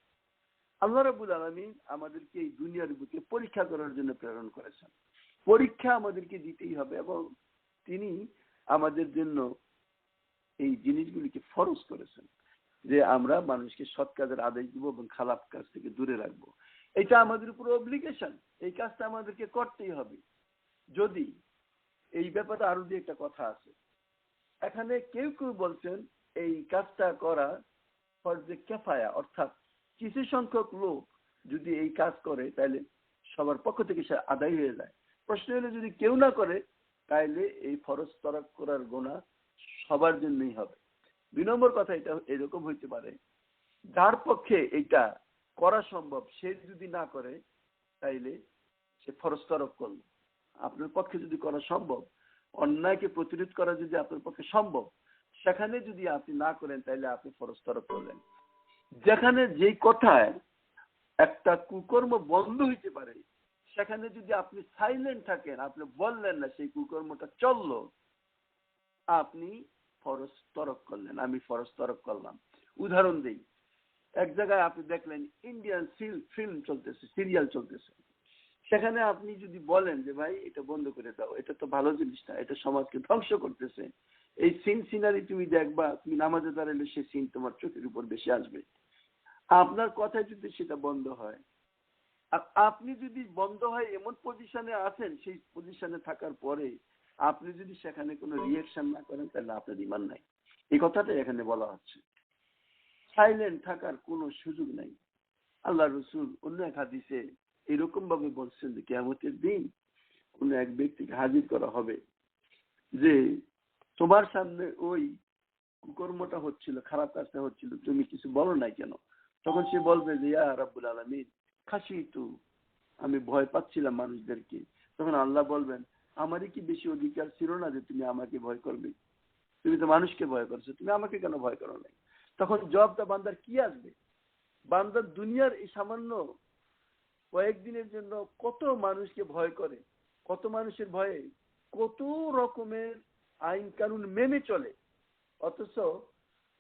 আল্লাহ রাব্বুল আলামিন আমাদেরকে এই দুনিয়ার বুকে পরীক্ষা করার জন্য প্রেরণ করেছেন। পরীক্ষা আমাদেরকে দিতেই হবে, এবং তিনি আমাদের জন্য এই জিনিসগুলিকে ফরজ করেছেন যে আমরা মানুষকে সৎ কাজের আদেশ দিব এবং খারাপ কাজ থেকে দূরে রাখবো। এটা আমাদের উপর অব্লিগেশন, এই কাজটা আমাদেরকে করতেই হবে। যদি এই ব্যাপারে আরো যে একটা কথা আছে, এখানে কেউ কেউ বলছেন এই কাজটা করা ফরজে কিফায়া, অর্থাৎ কিছু সংখ্যক লোক যদি এই কাজ করে তাহলে সবার পক্ষ থেকে সে আদায় হয়ে যায়। প্রশ্ন হলো যদি কেউ না করে তাহলে এই ফরজ তরক করার গুনাহ সবার জন্যই হবে। 2 নম্বর কথা এটা এরকম হইতে পারে, যার পক্ষে এটা করা সম্ভব সে যদি না করে তাইলে সে ফরজ তরক করল। আপনার পক্ষে যদি করা সম্ভব, অন্যায়কে প্রতিরোধ করা যদি আপনার পক্ষে সম্ভব, সেখানে যদি আপনি না করেন তাহলে আপনি ফরজ তরক করলেন। যেখানে যেই কথায় একটা কুকর্ম বন্ধ হইতে পারে, সেখানে যদি আপনি সাইলেন্ট থাকেন, আপনি বললেন না, সেই কুকর্মটা চললো, আপনি ফরজ তরক করলেন। আমি ফরজ তরক করলাম। উদাহরণ দেই, এক জায়গায় আপনি দেখলেন ইন্ডিয়ান ফিল্ম চলতেছে, সিরিয়াল চলতেছে, সেখানে আপনি যদি বলেন যে ভাই এটা বন্ধ করে দাও, এটা তো ভালো জিনিস না, এটা সমাজকে ধ্বংস করতেছে, এই সিনারি তুমি দেখবা, তুমি নামাজে দাঁড়ালে সেই সিন তোমার চোখের উপর বেশি আসবে, আপনার কথায় যদি সেটা বন্ধ হয়, আর আপনি যদি বন্ধ হয় এমন পজিশনে আছেন, সেই পজিশনে থাকার পরে আপনি যদি সেখানে কোনো রিয়াকশন না করেন তাহলে আপনার ঈমান নাই। এই কথাটাই এখানে বলা হচ্ছে। সাইলেন্ট থাকার কোনো সুযোগ নাই। আল্লাহ রসুল অন্য এক হাদিসে এরকম ভাবে বলছেন যে কিয়ামতের দিন কোন এক ব্যক্তিকে হাজির করা হবে, যে তোমার সামনে ওই কুকর্মটা হচ্ছিল, খারাপ কাজটা হচ্ছিল, তুমি কিছু বলো নাই কেন? তখন সে বলবে যে ইয়া রাব্বুল আলামিন খাশিতু, আমি ভয় পাচ্ছিলাম মানুষদেরকে। তখন আল্লাহ বলবেন আমারই কি বেশি অধিকার ছিল না যে তুমি আমাকে ভয় করবে? তুমি তো মানুষকে ভয় করছো, তুমি আমাকে কেন ভয় করো নাই? তখন জবাবটা বান্দার কি আসবে? বান্দার দুনিয়ার এই সামান্য কয়েকদিনের জন্য কত মানুষকে ভয় করে, কত মানুষের ভয়ে কত রকমের আইন কানুন মেনে চলে, অথচ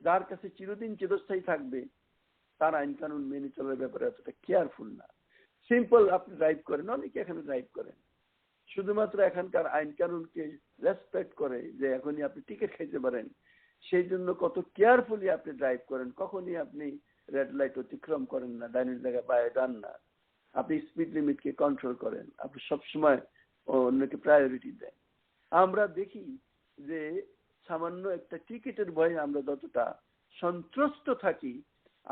যার কাছে চিরদিন চিরস্থায়ী থাকবে তার আইন কানুন মেনে চলার ব্যাপারে এতটা কেয়ারফুল না। সিম্পল আপনি ড্রাইভ করেন, অনেকে এখানে ড্রাইভ করেন শুধুমাত্র এখানকার আইন কানুনকে রেসপেক্ট করে যে এখনই আপনি টিকিট খাইতে পারেন, সেই জন্য কত কেয়ারফুলি আপনি ড্রাইভ করেন, কখনই আপনি রেড লাইট অতিক্রম করেন না, ডাইনের জায়গায় বাইরে যান না, আপনি স্পিড লিমিটকে কন্ট্রোল করেন, আপনি সবসময় অন্যকে প্রায়োরিটি দেন। আমরা দেখি যে সামান্য একটা টিকিটের ভয়ে আমরা যতটা সন্ত্রস্ত থাকি,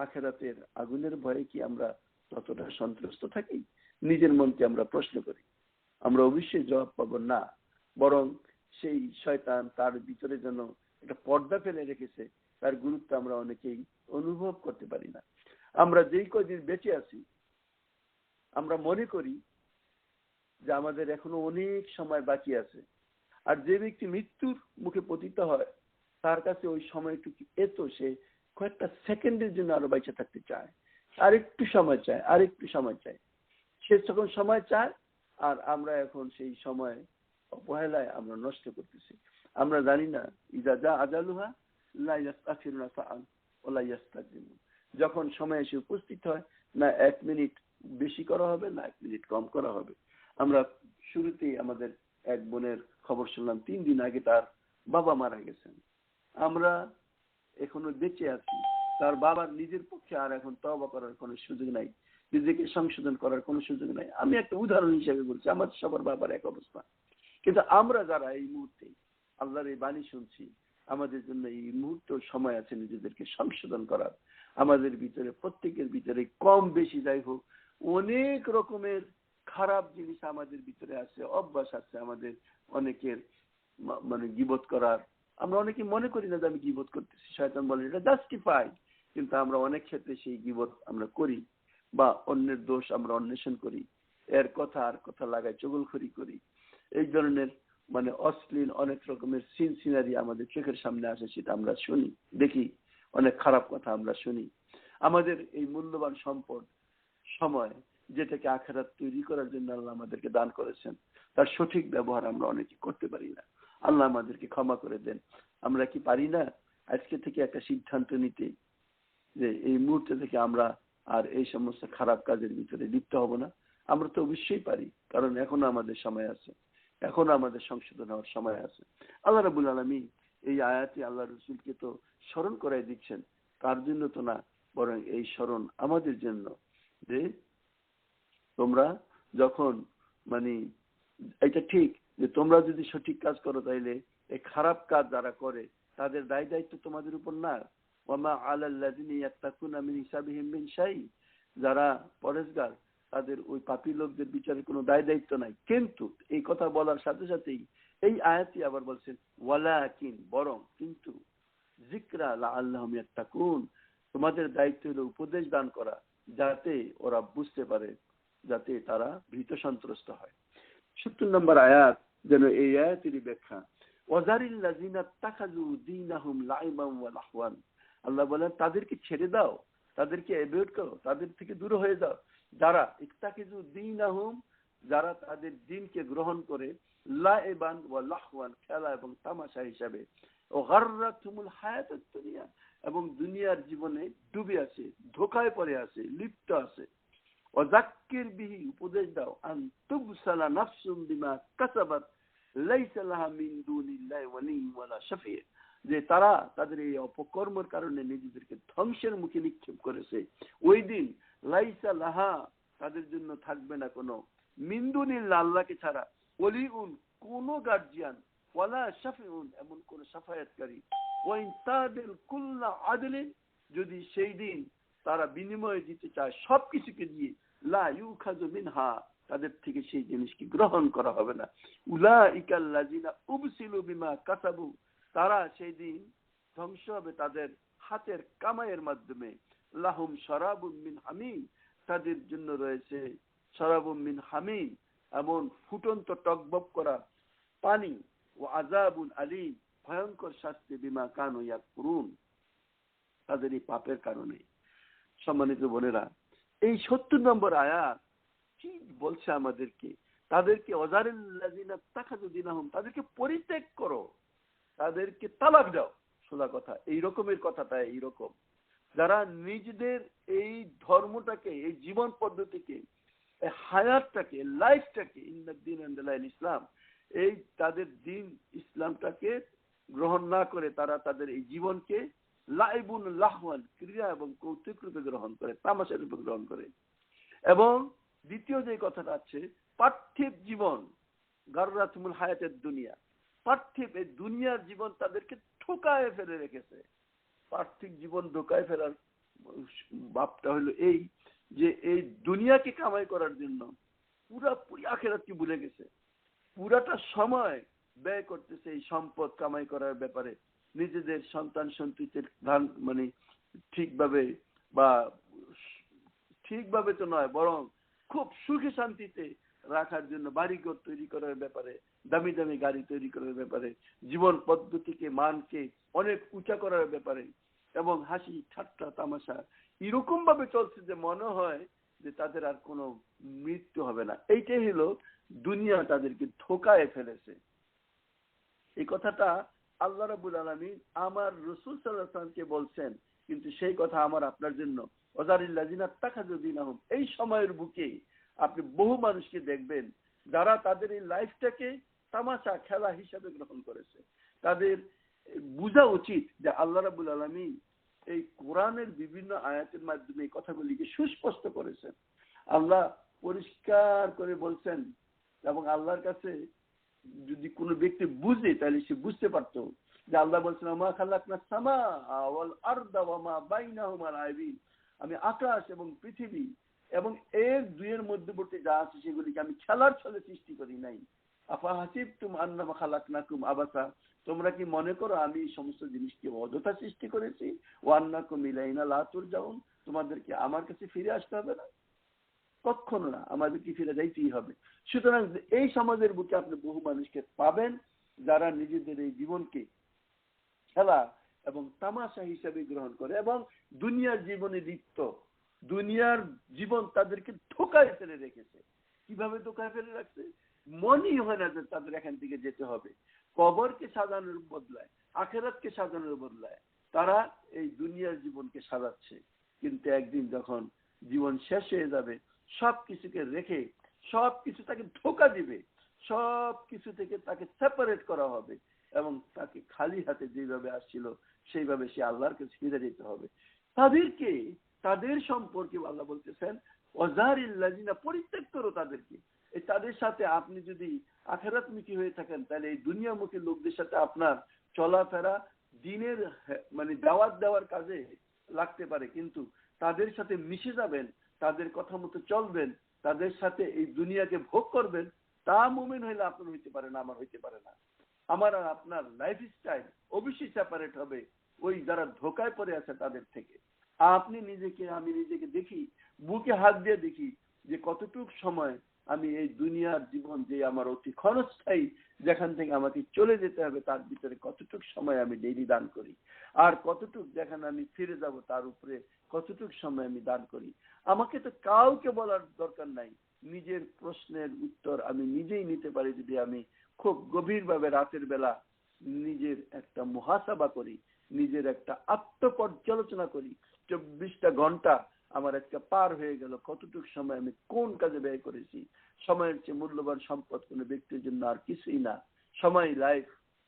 আখেরাতের আগুনের ভয়ে কি আমরা ততটা সন্ত্রস্ত থাকি? নিজের মনকে আমরা প্রশ্ন করি। আমরা অবশ্যই জবাব পাবো না, বরং সেই শয়তান তার ভিতরে যেন একটা পর্দা ফেলে রেখেছে, তার গুরুত্ব আমরা অনেকেই অনুভব করতে পারি না। আমরা যেই কদিন বেঁচে আছি আমরা মনে করি যে আমাদের এখনো অনেক সময় বাকি আছে, আর যে ব্যক্তি মৃত্যুর মুখে পতিত হয় তার কাছে ওই সময়টুকু এত, সে কয়েকটা সেকেন্ডের জন্য আরো বেঁচে থাকতে চায়, আরেকটু সময় চায়, আরেকটু সময় চায়, সে যখন সময় চায়, আর আমরা এখন সেই সময় অবহেলায় আমরা নষ্ট করতেছি। আমরা জানি না ইজা যা আজালুহা লা ইস্তাগফিরুনা সাআন ওয়া লা ইস্তাকদিমুন, যখন সময় এসে উপস্থিত হয় না 1 মিনিট বেশি করা হবে না 1 মিনিট কম করা হবে। আমরা শুরুতেই আমাদের এক বোনের খবর শুনলাম 3 দিন আগে তার বাবা মারা গেছেন। আমরা এখনো বেঁচে আছি, তার বাবার নিজের পক্ষে আর এখন তওবা করার কোনো সুযোগ নাই, নিজেকে সংশোধন করার কোনো সুযোগ নাই। আমি একটা উদাহরণ হিসেবে বলছি, আমার সবার বাবার এক অবস্থা, কিন্তু আমরা যারা এই মুহূর্তে আল্লাহর এই বাণী শুনছি, আমাদের জন্য এই মুহূর্তে সময় আছে নিজেদেরকে সংশোধন করার। আমাদের ভিতরে প্রত্যেকের ভিতরে কম বেশি যাই হোক অনেক রকমের খারাপ জিনিস আমাদের ভিতরে আছে, অভ্যাস আছে আমাদের অনেকের, মানে গীবত করার। আমরা অনেকে মনে করি না যে আমি গীবত করতেছি, শয়তান বলে এটা জাস্টিফাই, কিন্তু আমরা অনেক ক্ষেত্রে সেই গীবত আমরা করি, বা অন্যের দোষ আমরা অন্বেষণ করি, এর কথা আর কথা লাগাই চগলখড়ি করি। এই ধরনের মানে অশ্লীল অনেক রকমের সিন সিনারি আমাদের চোখের সামনে আসে, সেটা আমরা শুনি, দেখি, অনেক খারাপ কথা আমরা শুনি। আমাদের এই মূল্যবান সম্পদ সময়, যেটাকে আখিরাত তৈরি করার জন্য আল্লাহ আমাদেরকে দান করেছেন, তার সঠিক ব্যবহার আমরা অনেকে করতে পারি না। আল্লাহ আমাদেরকে ক্ষমা করে দেন। আমরা কি পারি না আজকে থেকে একটা সিদ্ধান্ত নিতে যে এই মুহূর্তে থেকে আমরা আর এই সমস্ত খারাপ কাজের ভিতরে লিপ্ত হব না? আমরা তো অবশ্যই পারি, কারণ এখনো আমাদের সময় আছে, এখনো আমাদের সংশোধন হওয়ার সময় আছে। আল্লাহ রাব্বুল আলামিন এই আয়াতে আল্লাহ রসুলকে তো স্মরণ করাই দিচ্ছেন, তার জন্য তো না, বরং এই স্মরণ আমাদের জন্য, যে তোমরা যখন মানে এটা ঠিক যে তোমরা যদি সঠিক কাজ করো, তাইলে এই খারাপ কাজ যারা করে তাদের দায় দায়িত্ব তোমাদের উপর না। ওয়ামা আলাল্লাযিনা ইয়াত্তাকুনা মিন হিসাবিহিম মিন শাই, যারা পরেশগার তাদের ওই পাপী লোকদের বিচারে কোনো দায় দায়িত্ব নাই। কিন্তু এই কথা বলার সাথে সাথেই এই আয়াতটি আবার বলছেন ওয়ালাকিন, বরং, কিন্তু যিকরা লাআল্লাহুম ইয়াত্তাকুন, তোমাদের দায়িত্ব হলো উপদেশ দান করা, যাতে ওরা বুঝতে পারে, যাতে তারা ভীত সন্ত্রস্ত হয়। ৭০ নম্বর আয়াত যেন এই আয়াতেরই ব্যাখ্যা। ওয়াজারিল লাযিনা তাখাযু দীনাহুম লাইবান ওয়া লাহওয়ান, আল্লাহ বলেন তাদেরকে ছেড়ে দাও, তাদেরকে এভয়েড করো, তাদের থেকে দূর হয়ে যাও, যারা ইত্তাখিযু দীনাহুম, যারা তাদের দিনকে গ্রহণ করে লাইবান ওয়া লাহওয়ান, খেলা এবং তামাশা হিসাবে, ও গাররাতুমুল হায়াতুদ দুনিয়া, এবং দুনিয়ার জীবনে ডুবে আছে, ধোঁকায় পড়ে আছে, লিপ্ত আছে। ওয়াযাক্কির বিহি, উপদেশ দাও, আন তুবসালা নাফসুম বিমা কাসাবাত লাইসা লাহা মিন দুনিল্লাহি ওয়ালিয়্যুন ওয়ালা শাফি', যে তারা তাদের এই অপকর্মের কারণে নিজেদেরকে ধ্বংসের মুখে নিক্ষেপ করেছে। ওই দিন লাইসা লাহা, তাদের জন্য থাকবে না কোনো, মিন দুনিল্লাহ, আল্লাহকে ছাড়া, ওয়ালিয়্যুন, কোনো গার্জিয়ান, ওয়ালা শাফিউন, এমন কোন শাফায়াতকারী, ওয়াইন তাদিল কুল্লা আদলিন, যদি সেই দিন তারা বিনিময়ে দিতে চায় সবকিছুকে দিয়ে, লা ইউখাযু মিনহা, তাদের থেকে সেই জিনিসকে গ্রহণ করা হবে না। উলাইকাল লাযিনা উবসিলু বিমা কাসাবু, তারা সেই দিন ধ্বংস হবে তাদের হাতের কামাইয়ের মাধ্যমে। লাহুম শারাবুম মিন হামিম, তাদের জন্য রয়েছে শারাবুম মিন হামিম, এমন ফুটন্ত টকবক করা পানি, ও আযাবুন আলীম, ভয়ঙ্কর শাস্তি, বিমা কানু ইয়াকফুরুন, তাদের এই পাপের কারণে। সম্মানিত বোনেরা, এই ৭০ নম্বর আয়াত কি বলছে আমাদেরকে? তাদেরকে ওয়াজারিল লাযিনা তাখাযু দীনাহুম, তাদেরকে পরিত্যাগ করো, তাদেরকে তালাক দাও। সোজা কথা, এই রকমের কথাটা এইরকম, যারা নিজেদের এই ধর্মটাকে, এই জীবন পদ্ধতিকে, এই হায়াতটাকে, লাইফটাকে, ইন্নাদ-দীন ইনদাল্লাহিল ইসলাম, এই তাদের দিন ইসলামটাকে গ্রহণ না করে তারা তাদের এই জীবনকে লাইবুন লাহওয়ান, ক্রীড়া এবং কৌতুক রূপে গ্রহণ করে, তামাশা রূপে গ্রহণ করে। এবং দ্বিতীয় যে কথাটা আছে, পার্থিব জীবন, গাররাতুমুল হায়াতের দুনিয়া, পার্থিব এই দুনিয়ার জীবন তাদেরকে ঠোকায় ফেলে রেখেছে। পার্থিব জীবন ঢোকায় ফেলার ভাবটা হলো এই, যে এই দুনিয়াকে কামাই করার জন্য পুরাপুরি আখিরাতকে ভুলে গেছে, পুরাটা সময় ব্যয় করতেছে এই সম্পদ কামাই করার ব্যাপারে, নিজেদের সন্তান সন্ততির ধান মানে ঠিকভাবে, বা ঠিকভাবে তো নয়, বরং খুব সুখে শান্তিতে রাখার জন্য বাড়িঘর তৈরি করার ব্যাপারে, দামি দামি গাড়ি তৈরি করার ব্যাপারে, জীবন পদ্ধতিকে, মানকে অনেক উঁচা করার ব্যাপারে, এবং হাসি ঠাট্টা তামাশা এরকম ভাবে চলছে যে মনে হয় যে তাদের আর কোনো মৃত্যু হবে না। এইটাই হলো দুনিয়া তাদেরকে ধোকায় ফেলেছে। এই কথাটা আল্লাহ রাব্বুল আলামিন আমার রাসূল সাল্লাল্লাহু আলাইহি ওয়াসাল্লামকে বলছেন, কিন্তু সেই কথা আমার আপনার জন্য। ওয়াজারিল লাযিনা তাখাযু দীনাহুম, এই সময়ের বুকে আপনি বহু মানুষকে দেখবেন যারা তাদের এই লাইফটাকে তামাশা খেলা হিসাবে গ্রহণ করেছে। তাদের বোঝা উচিত যে আল্লাহ রাব্বুল আলামিন এই কোরআনের বিভিন্ন আয়াতের মাধ্যমে এই কথাগুলিকে সুস্পষ্ট করেছেন। আল্লাহ পরিষ্কার করে বলছেন, এবং আল্লাহর কাছে যদি কোনো ব্যক্তি বুঝে তাহলে সে বুঝতে পারতো যে আল্লাহ বলছেন মা খালাকনাস সামাআ ওয়াল আরদা ওয়া মা বাইনাহুমা লাইবিন, আমি আকাশ এবং পৃথিবী এবং এর দুইয়ের মধ্যবর্তী যা আছে সেগুলিকে আমি খেলার ছলে সৃষ্টি করি নাই। আফা হাসিবতুম আন্নামা খালাকনাকুম আবাসা, তোমরা কি মনে করো আমি এই সমস্ত জিনিসকে অযথা সৃষ্টি করেছি? ওয়া আন্নাকুম ইলাইনা লা তুরজাউন, তোমাদেরকে আমার কাছে ফিরে আসতে হবে না? কখনো না, আমাদেরকে ফিরে যাইতেই হবে। সুতরাং এই সমাজের বুকে আপনি বহু মানুষকে পাবেন যারা নিজেদের এই জীবনকে খেলা এবং তামাশা হিসেবে গ্রহণ করে এবং দুনিয়ার জীবনে লিপ্ত। দুনিয়ার জীবন তাদেরকে ধোকায় ফেলে রেখেছে। কিভাবে ধোকায় ফেলে রাখছে? মনেই হয় না যে তাদের এখান থেকে যেতে হবে। কবরকে সাজানোর বদলায়, আখেরাতকে সাজানোর বদলায় তারা এই দুনিয়ার জীবনকে সাজাচ্ছে। কিন্তু একদিন যখন জীবন শেষ হয়ে যাবে, সবকিছুকে রেখে সবকিছু তাকে ধোকা দিবে, সবকিছু থেকে তাকে সেপারেট করা হবে এবং তাকে খালি হাতে যেভাবে আসছিল সেইভাবে সে আল্লাহর কাছে ফিরে যেতে হবে। তাদেরকে, তাদের সম্পর্কে আল্লাহ বলতেছেন ওয়াজারিল্লাযিনা, পরিত্যাগ করো তাদেরকে। এই তাদের সাথে আপনি যদি আখিরাতমুখী হয়ে থাকেন তাহলে এই দুনিয়ামুখী লোকদের সাথে আপনার চলাফেরা দিনের মানে দাওয়াত দেওয়ার কাজে লাগতে পারে, কিন্তু তাদের সাথে মিশে যাবেন, তাদের কথা মতো চলবেন, তাদের সাথে এই দুনিয়াকে ভোগ করবেন, তা মুমিন হইলে আপনার হইতে পারে না, আমার হইতে পারে না। আমার আর আপনার লাইফ স্টাইল অবশ্যই সেপারেট হবে ওই যারা ধোকায় পড়ে আছে তাদের থেকে। আপনি নিজেকে, আমি নিজেকে দেখি, বুকে হাত দিয়ে দেখি যে কতটুক সময় আমি এই দুনিয়ার জীবন যে আমার অতি ক্ষণস্থায়ী, যেখান থেকে আমাকে চলে যেতে হবে তার ভিতরে কতটুক সময় আমি ডেইলি দান করি, আর কতটুক যেখানে আমি ফিরে যাব তার উপরে কতটুক সময় আমি দান করি। আমাকে তো কাউকে বলার দরকার নাই, নিজের প্রশ্নের উত্তর আমি নিজেই নিতে পারি যদি আমি খুব গভীরভাবে রাতের বেলা নিজের একটা মুহাসাবা করি, নিজের একটা আত্মপর্যালোচনা করি। 24টা ঘন্টা আমার একটা পার হয়ে গেল, কতটুকু সময় আমি কোন কাজে ব্যয় করেছি। সময়ের চেয়ে মূল্যবান সম্পদ কোনো ব্যক্তির জন্য আর কিছুই না। সময় লাইফ,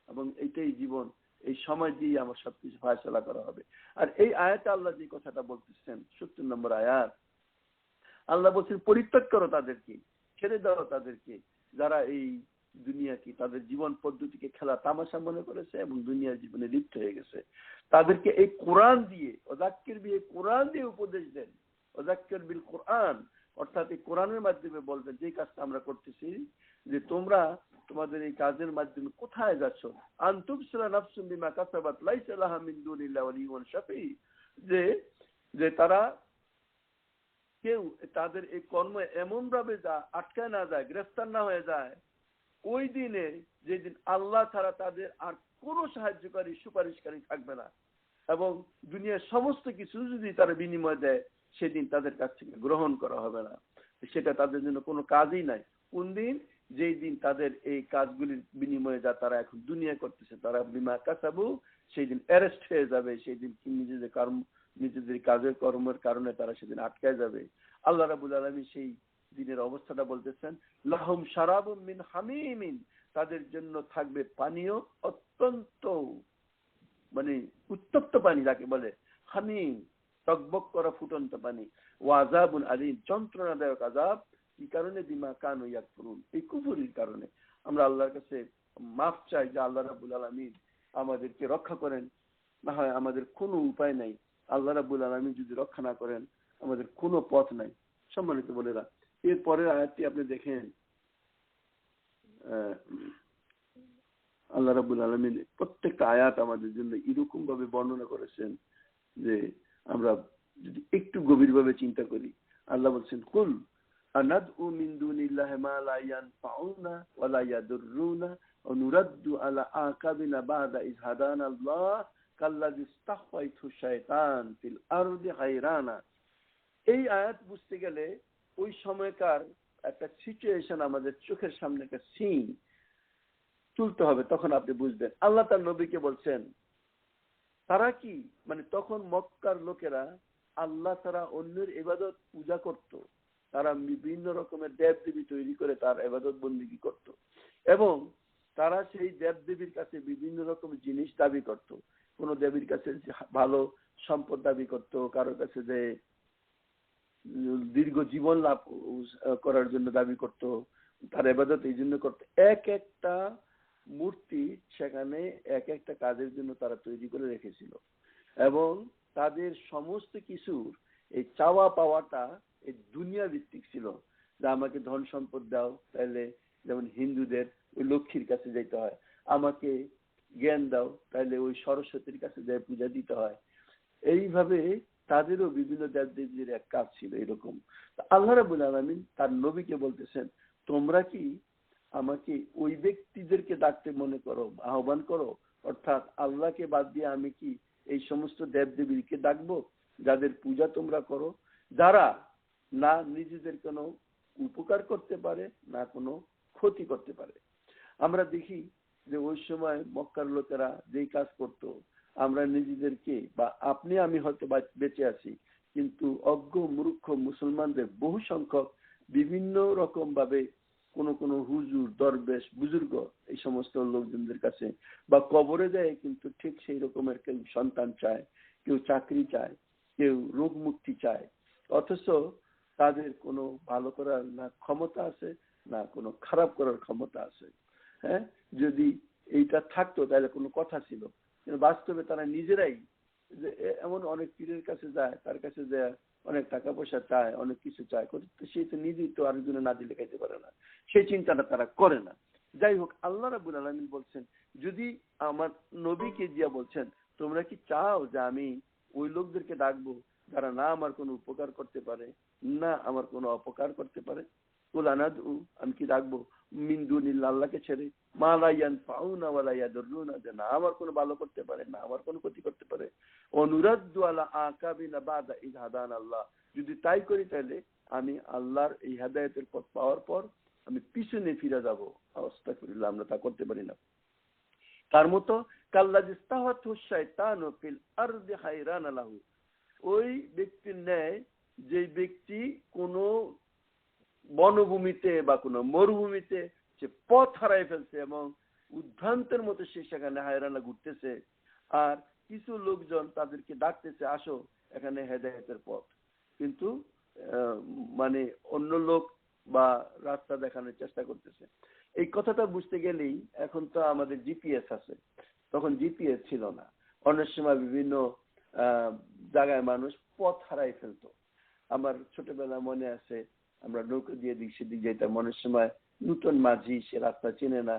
এবং এটাই জীবন। এই সময় দিয়ে আমার সবকিছু ফয়সালা করা হবে। আর এই আয়াতে আল্লাহ যে কথাটা বলতেছেন 70 নম্বর আয়াত, আল্লাহ বলছেন পরিত্যাগ করো তাদেরকে, ছেড়ে দাও তাদেরকে যারা এই দুনিয়াকে, তাদের জীবন পদ্ধতিকে খেলা তামাশা মনে করেছে এবং দুনিয়ার জীবনে লিপ্ত হয়ে গেছে। তাদেরকে এই কোরআন দিয়ে, ওয়াযাক্কির বিহি, কোরআন দিয়ে উপদেশ দেন। ওয়াযাক্কির বিল কোরআন, অর্থাৎ এই কোরআনের মাধ্যমে বলবেন যে কাজটা আমরা করতেছি, যে তোমরা তোমাদের এই কাজের মাধ্যমে কোথায় যাচ্ছ। আনতুবসিরা নাফসুম বিমা কাসাবাত লাইসা লাহা মিন দুনিল্লাহি ওয়ালিয়্যুন শাফী, যে তারা কেউ তাদের এই কর্ম এমন ভাবে আটকায় না যায়, গ্রেফতার না হয়ে যায় ওই দিনে, যেদিন আল্লাহ ছাড়া তাদের আর কোনো সাহায্যকারী সুপারিশকারী থাকবে না, এবং দুনিয়ার সমস্ত কিছু যদি তারা বিনিময় দেয় সেদিন তাদের কাছ থেকে গ্রহণ করা হবে না। সেটা তাদের জন্য কোনো কাজই নাই। কোন দিন? যেই দিন তাদের এই কাজগুলির বিনিময়ে যা তারা এখন দুনিয়া করতেছে, তারা বিমা কাসাবু, সেই দিন অ্যারেস্ট হয়ে যাবে, সেই দিন নিজেদের কাজের কর্মের কারণে তারা সেদিন আটকায় যাবে। আল্লাহ রাব্বুল আলামিন সেই দিনের অবস্থাটা বলতেছেন, লাহুম শারাবুম মিন হামিমিন, তাদের জন্য থাকবে পানীয় অত্যন্ত মানে উত্তপ্ত পানি, যাকে বলে হামিম, টকবক করা ফুটন্ত পানি। ওয়াজাবুন আলিম, যন্ত্রণাদায়ক আযাব। কি কারণে? বিমা কানু ইয়াকফুরুন, এই কুফরির কারণে। আমরা আল্লাহর কাছে মাফ চাই যে আল্লাহ রাব্বুল আলামিন আমাদেরকে রক্ষা করেন। না হয় আমাদের কোনো উপায় নাই, আল্লাহ রাব্বুল আলামিন যদি রক্ষা না করেন আমাদের কোনো পথ নাই। সম্মানিত বলেরা, এর পরের আয়াতটি আপনি দেখেন, আল্লাহ রাব্বুল আলামিন প্রত্যেকটা আয়াত আমাদের জন্য এরকম ভাবে বর্ণনা করেছেন যে আমরা যদি একটু গভীরভাবে চিন্তা করি। আল্লাহ বলছেন, কুল আনাদউ মিন দুনিল্লাহি মা লা ইয়ানফাউনা ওয়া লা ইয়াদুররুনা ওয়া নুরাদ্দু আলা আকাবিনা বাদা ইয হাদানা আল্লাহ কাল্লাযী ইস্তাহওয়াইতহু শাইতান ফিল আরদি হায়রানা। এই আয়াত বুঝতে গেলে ওই সময়কার একটা সিচুয়েশন আমাদের চোখের সামনে একটা সিন তুলতে হবে, তখন আপনি বুঝবেন। আল্লাহ তার নবীকে বলছেন, তারা কি মানে তখন মক্কার লোকেরা আল্লাহ ছাড়া অন্যের ইবাদত পূজা করত। তারা বিভিন্ন রকমের দেব দেবী তৈরি করে তার ইবাদত বন্দেগী করত, এবং তারা সেই দেব দেবীর কাছে বিভিন্ন রকমের জিনিস দাবি করত। কোন দেবীর কাছে ভালো সম্পদ দাবি করত, কারোর কাছে যে দীর্ঘ জীবন লাভ করার জন্য দাবি করত, তার ইবাদত এই জন্য করত। এক একটা মূর্তি সেখানে এক একটা কাজের জন্য তারা তৈরি করে রেখেছিল, এবং তাদের সমস্ত কিছুর এই চাওয়া পাওয়াটা এই দুনিয়া ভিত্তিক ছিল, যে আমাকে ধন সম্পদ দাও। তাহলে যেমন হিন্দুদের ওই লক্ষ্মীর কাছে যেতে হয়, আমাকে জ্ঞান দাও তাহলে ওই সরস্বতীর কাছে যায় পূজা দিতে হয়। এইভাবে তাদেরও বিভিন্ন দেবদেবীর এক কাজ ছিল এরকম। আল্লাহ রাব্বুল আলামিন তার নবীকে বলতেছেন, তোমরা কি আমাকে ওই ব্যক্তিদেরকে ডাকতে মনে করো, আহ্বান করো, অর্থাৎ আল্লাহকে বাদ দিয়ে আমি কি এই সমস্ত দেবদেবীকে ডাকবো যাদের পূজা তোমরা করো, যারা না নিজেদের কোনো উপকার করতে পারে না কোনো ক্ষতি করতে পারে। আমরা দেখি যে ওই সময় মক্কার লোকেরা যেই কাজ করতো, আমরা নিজেদেরকে বা আপনি আমি হয়তো বেঁচে আছি, কিন্তু অজ্ঞ মূর্খ মুসলমানদের বহু সংখ্যক বিভিন্ন রকম ভাবে কোন কোন হুজুর, দরবেশ, বুজুর্গ এই সমস্ত লোকজনদের কাছে বা কবরে যায়, কিন্তু ঠিক সেই রকমের কেউ সন্তান চায়, কেউ চাকরি চায়, কেউ রোগ মুক্তি চায়, অথচ তাদের কোনো ভালো করার না ক্ষমতা আছে না কোনো খারাপ করার ক্ষমতা আছে। হ্যাঁ, যদি এইটা থাকতো তাহলে কোনো কথা ছিল, কিন্তু বাস্তবে তারা নিজেরাই যে এমন অনেক পীরের কাছে যায়, তার কাছে যায় অনেক টাকা পয়সা চায়, অনেক কিছু চায়, সে তো নিজেই তো আরেকজনে না দিলে খাইতে পারে না, সেই চিন্তাটা তারা করে না। যাই হোক, আল্লাহ রাব্বুল আলামিন বলছেন, যদি আমার নবীকে দিয়া বলছেন তোমরা কি চাও যে আমি ওই লোকদেরকে ডাকবো যারা না আমার কোনো উপকার করতে পারে না আমার কোনো অপকার করতে পারে, আমি কি ডাকবো মিন দুনিল্লাহ, আল্লাহকে ছেড়ে, মা লা ইয়ানফাউনা ওয়া লা ইয়াদুররুনা, যে না আমার কোনো ভালো করতে পারে না আমার কোনো ক্ষতি করতে পারে, অনুরাদ্দু আলা আকাবিনা বাদা ইয হাদানা আল্লাহ, যদি তাই করি তাহলে আমি আল্লাহর এই হেদায়েতের পথ পাওয়ার পর আমি পিছনে ফিরে যাব। আস্তাগফিরুল্লাহ, আমরা তা করতে পারি না। তার মতো কাল্লাযী ইস্তাহাতহু শাইতানু ফিল আরদি হায়রানা লাহু, ওই ব্যক্তির ন্যায় যে ব্যক্তি কোনো বনভূমিতে বা কোনো মরুভূমিতে সে পথ হারাই ফেলছে এবং উদ্ভ্রান্তের মতো সে সেখানে হায়রানা ঘুরতেছে, আর কিছু লোকজন তাদেরকে ডাকতেছে আসো এখানে হেদায়েতের পথ, কিন্তু মানে অন্য লোক বা রাস্তা দেখানোর চেষ্টা করতেছে। এই কথাটা বুঝতে গেলেই, এখন তো আমাদের জিপিএস আছে, তখন জিপিএস ছিল না। অনেক সময় বিভিন্ন জায়গায় মানুষ পথ হারাই ফেলতো। আমার ছোটবেলা মনে আছে, আমরা নৌকা দিয়ে দিক সেদিক যেতাম, অনেক সময় নূতন মাঝি, সে রাস্তা চেনে না,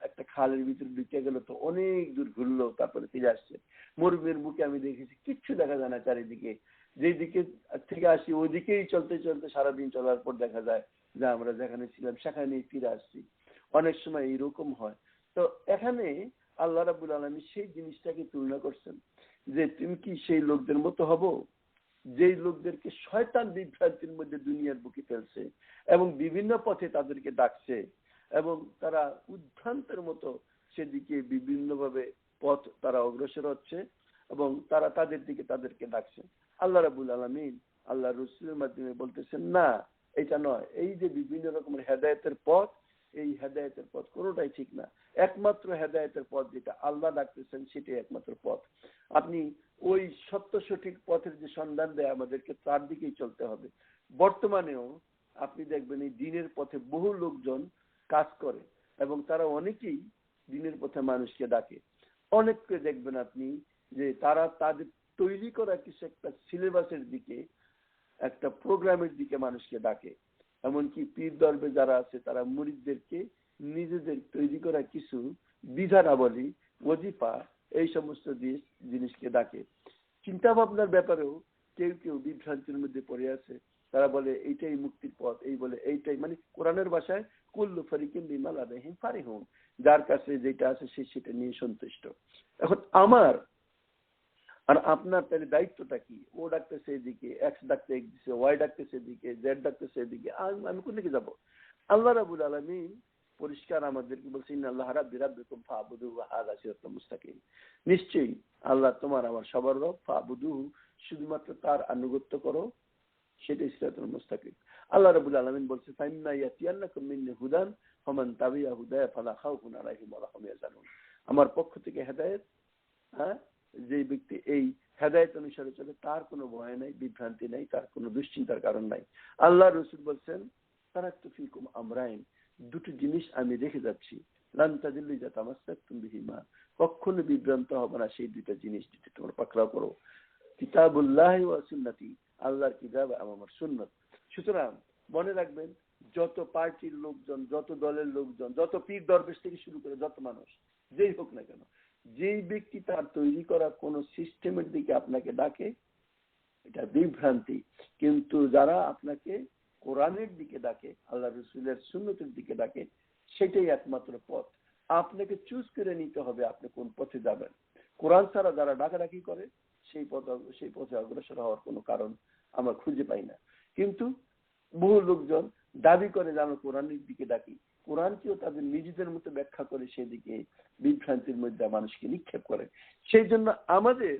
একটা খালের ভিতরে ঢুকে গেল তো অনেক দূর ঘুরলো, তারপরে ফিরে আসছে। মরুভূমির বুকে আমি দেখেছি কিচ্ছু দেখা যায় না চারিদিকে, যেই দিকে থেকে আসি ওইদিকেই চলতে চলতে সারাদিন চলার পর দেখা যায় যে আমরা যেখানে ছিলাম সেখানেই ফিরে আসছি। অনেক সময় এইরকম হয়। তো এখানে আল্লাহ রাব্বুল আলামিন সেই জিনিসটাকে তুলনা করছেন যে তুমি কি সেই লোকদের মতো হবো যেই লোকদেরকে শয়তান বিভ্রান্তির মধ্যে দুনিয়ার বুকে ফেলছে এবং বিভিন্ন পথে তাদেরকে ডাকছে এবং তারা উদ্ভ্রান্তের মতো সেদিকে বিভিন্নভাবে পথ তারা অগ্রসর হচ্ছে এবং তারা তাদের দিকে তাদেরকে ডাকছে। আল্লাহ রাব্বুল আলামিন আল্লাহ রাসূলের মাধ্যমে বলতেছেন না, এটা নয়। এই যে বিভিন্ন রকমের হেদায়েতের পথ, এই হেদায়েতের পথ কোনোটাই ঠিক না। একমাত্র হেদায়েতের পথ যেটা আল্লাহ ডাকতেছেন সেটাই একমাত্র পথ। আপনি ওই সত্য সঠিক পথের যে সন্ধান দেয় আমাদেরকে, তার দিকেই চলতে হবে। বর্তমানেও আপনি দেখবেন এই দিনের পথে বহু লোকজন কাজ করে এবং তারা অনেকেই দিনের পথে মানুষকে ডাকে। অনেককে দেখবেন আপনি যে তারা তাদের তৈরি করা কিছু একটা সিলেবাসের দিকে, একটা প্রোগ্রামের দিকে মানুষকে ডাকে। এমনকি পীর দরবে যারা আছে তারা মুরিদদেরকে নিজেদের তৈরি করা কিছু বিধানাবলী, ওজিফা, এই সমস্ত জিনিসকে ডাকে। চিন্তা ভাবনার ব্যাপারেও কেউ কেউ বিভ্রান্তির মধ্যে পড়ে আছে। তারা বলে এইটাই মুক্তির পথ, এই বলে এইটাই, মানে কোরআনের ভাষায় কুল্লু ফারিকিন বিমা লাদাইহিম ফারিহুন, যার কাছে যেটা আছে সে সেটা নিয়ে সন্তুষ্ট। এখন আমার আর আপনার তাহলে দায়িত্বটা কি? ও ডাকতেছে এদিকে, এক্স ডাকতে একদিকে, ওয়াই ডাকতেছে এদিকে, জেড ডাকতেছে এদিকে, আমি কোন দিকে যাবো? আল্লাহ রাব্বুল আলামিন পরিষ্কার আমাদেরকে বলছে, ইন্নাল্লাহ রাব্বি রাব্বিকুম ফা'বুদুহু ওয়া হাযা সিরাতুল মুস্তাকিম, নিশ্চয়ই আল্লাহ তোমার আমার সবার রব, ফা'বুদুহু, শুধুমাত্র তার আনুগত্য করো, সেটাই সিরাতুল মুস্তাকিম। আল্লাহ রাব্বুল আলামিন বলছে, ফাইন্না ইয়াতিয়ান্নাকুম মিন্নি হুদান ফামান তাবিয়া হুদায়া ফালা খাউফুন আলাইহিম ওয়া লা হুম ইয়াহজানুন, আমার পক্ষ থেকে হেদায়েত, হ্যাঁ, যে ব্যক্তি এই হেদায়েত অনুসারে চলে তার কোনো ভয় নাই, বিভ্রান্তি নাই, তার কোনো দুশ্চিন্তার কারণ নাই। আল্লাহ রাসূল বলছেন, তারাকতু ফিকুম আমরাইন, দুটো জিনিস আমি রেখে যাচ্ছি, লান তাদিল্লু ইযা তামাসসাকতুম বিহিমা, কখনো বিভ্রান্ত হবে না সেই দুটো জিনিস যদি তোমরা পাকড়াও করো, কিতাবুল্লাহি ওয়া সুন্নতি, আল্লাহর কিতাব এবং আমার সুন্নাত। সুতরাং মনে রাখবেন, যত পার্টির লোকজন, যত দলের লোকজন, যত পীর দরবেশ থেকে শুরু করে যত মানুষ যেই হোক না কেন, যেই ব্যক্তি তার তৈরি করা কোনো সিস্টেমের দিকে আপনাকে ডাকে, এটা বিভ্রান্তি। কিন্তু যারা আপনাকে কোরআনের দিকে ডাকে, আল্লাহ রসুলের সুন্নতের দিকে ডাকে, সেটাই একমাত্র পথ। আপনাকে চুজ করে নিতে হবে আপনি কোন পথে যাবেন। কোরআন ছাড়া যারা ডাকাডাকি করে সেই পথে অগ্রসর হওয়ার কোনো কারণ আমরা খুঁজে পাই না। কিন্তু বহু লোকজন দাবি করে যে আমরা কোরআনের দিকে ডাকি, কোরআনকেও তাদের নিজেদের মতো ব্যাখ্যা করে সেদিকে বিভ্রান্তির মধ্যে মানুষকে নিক্ষেপ করে। সেই জন্য আমাদের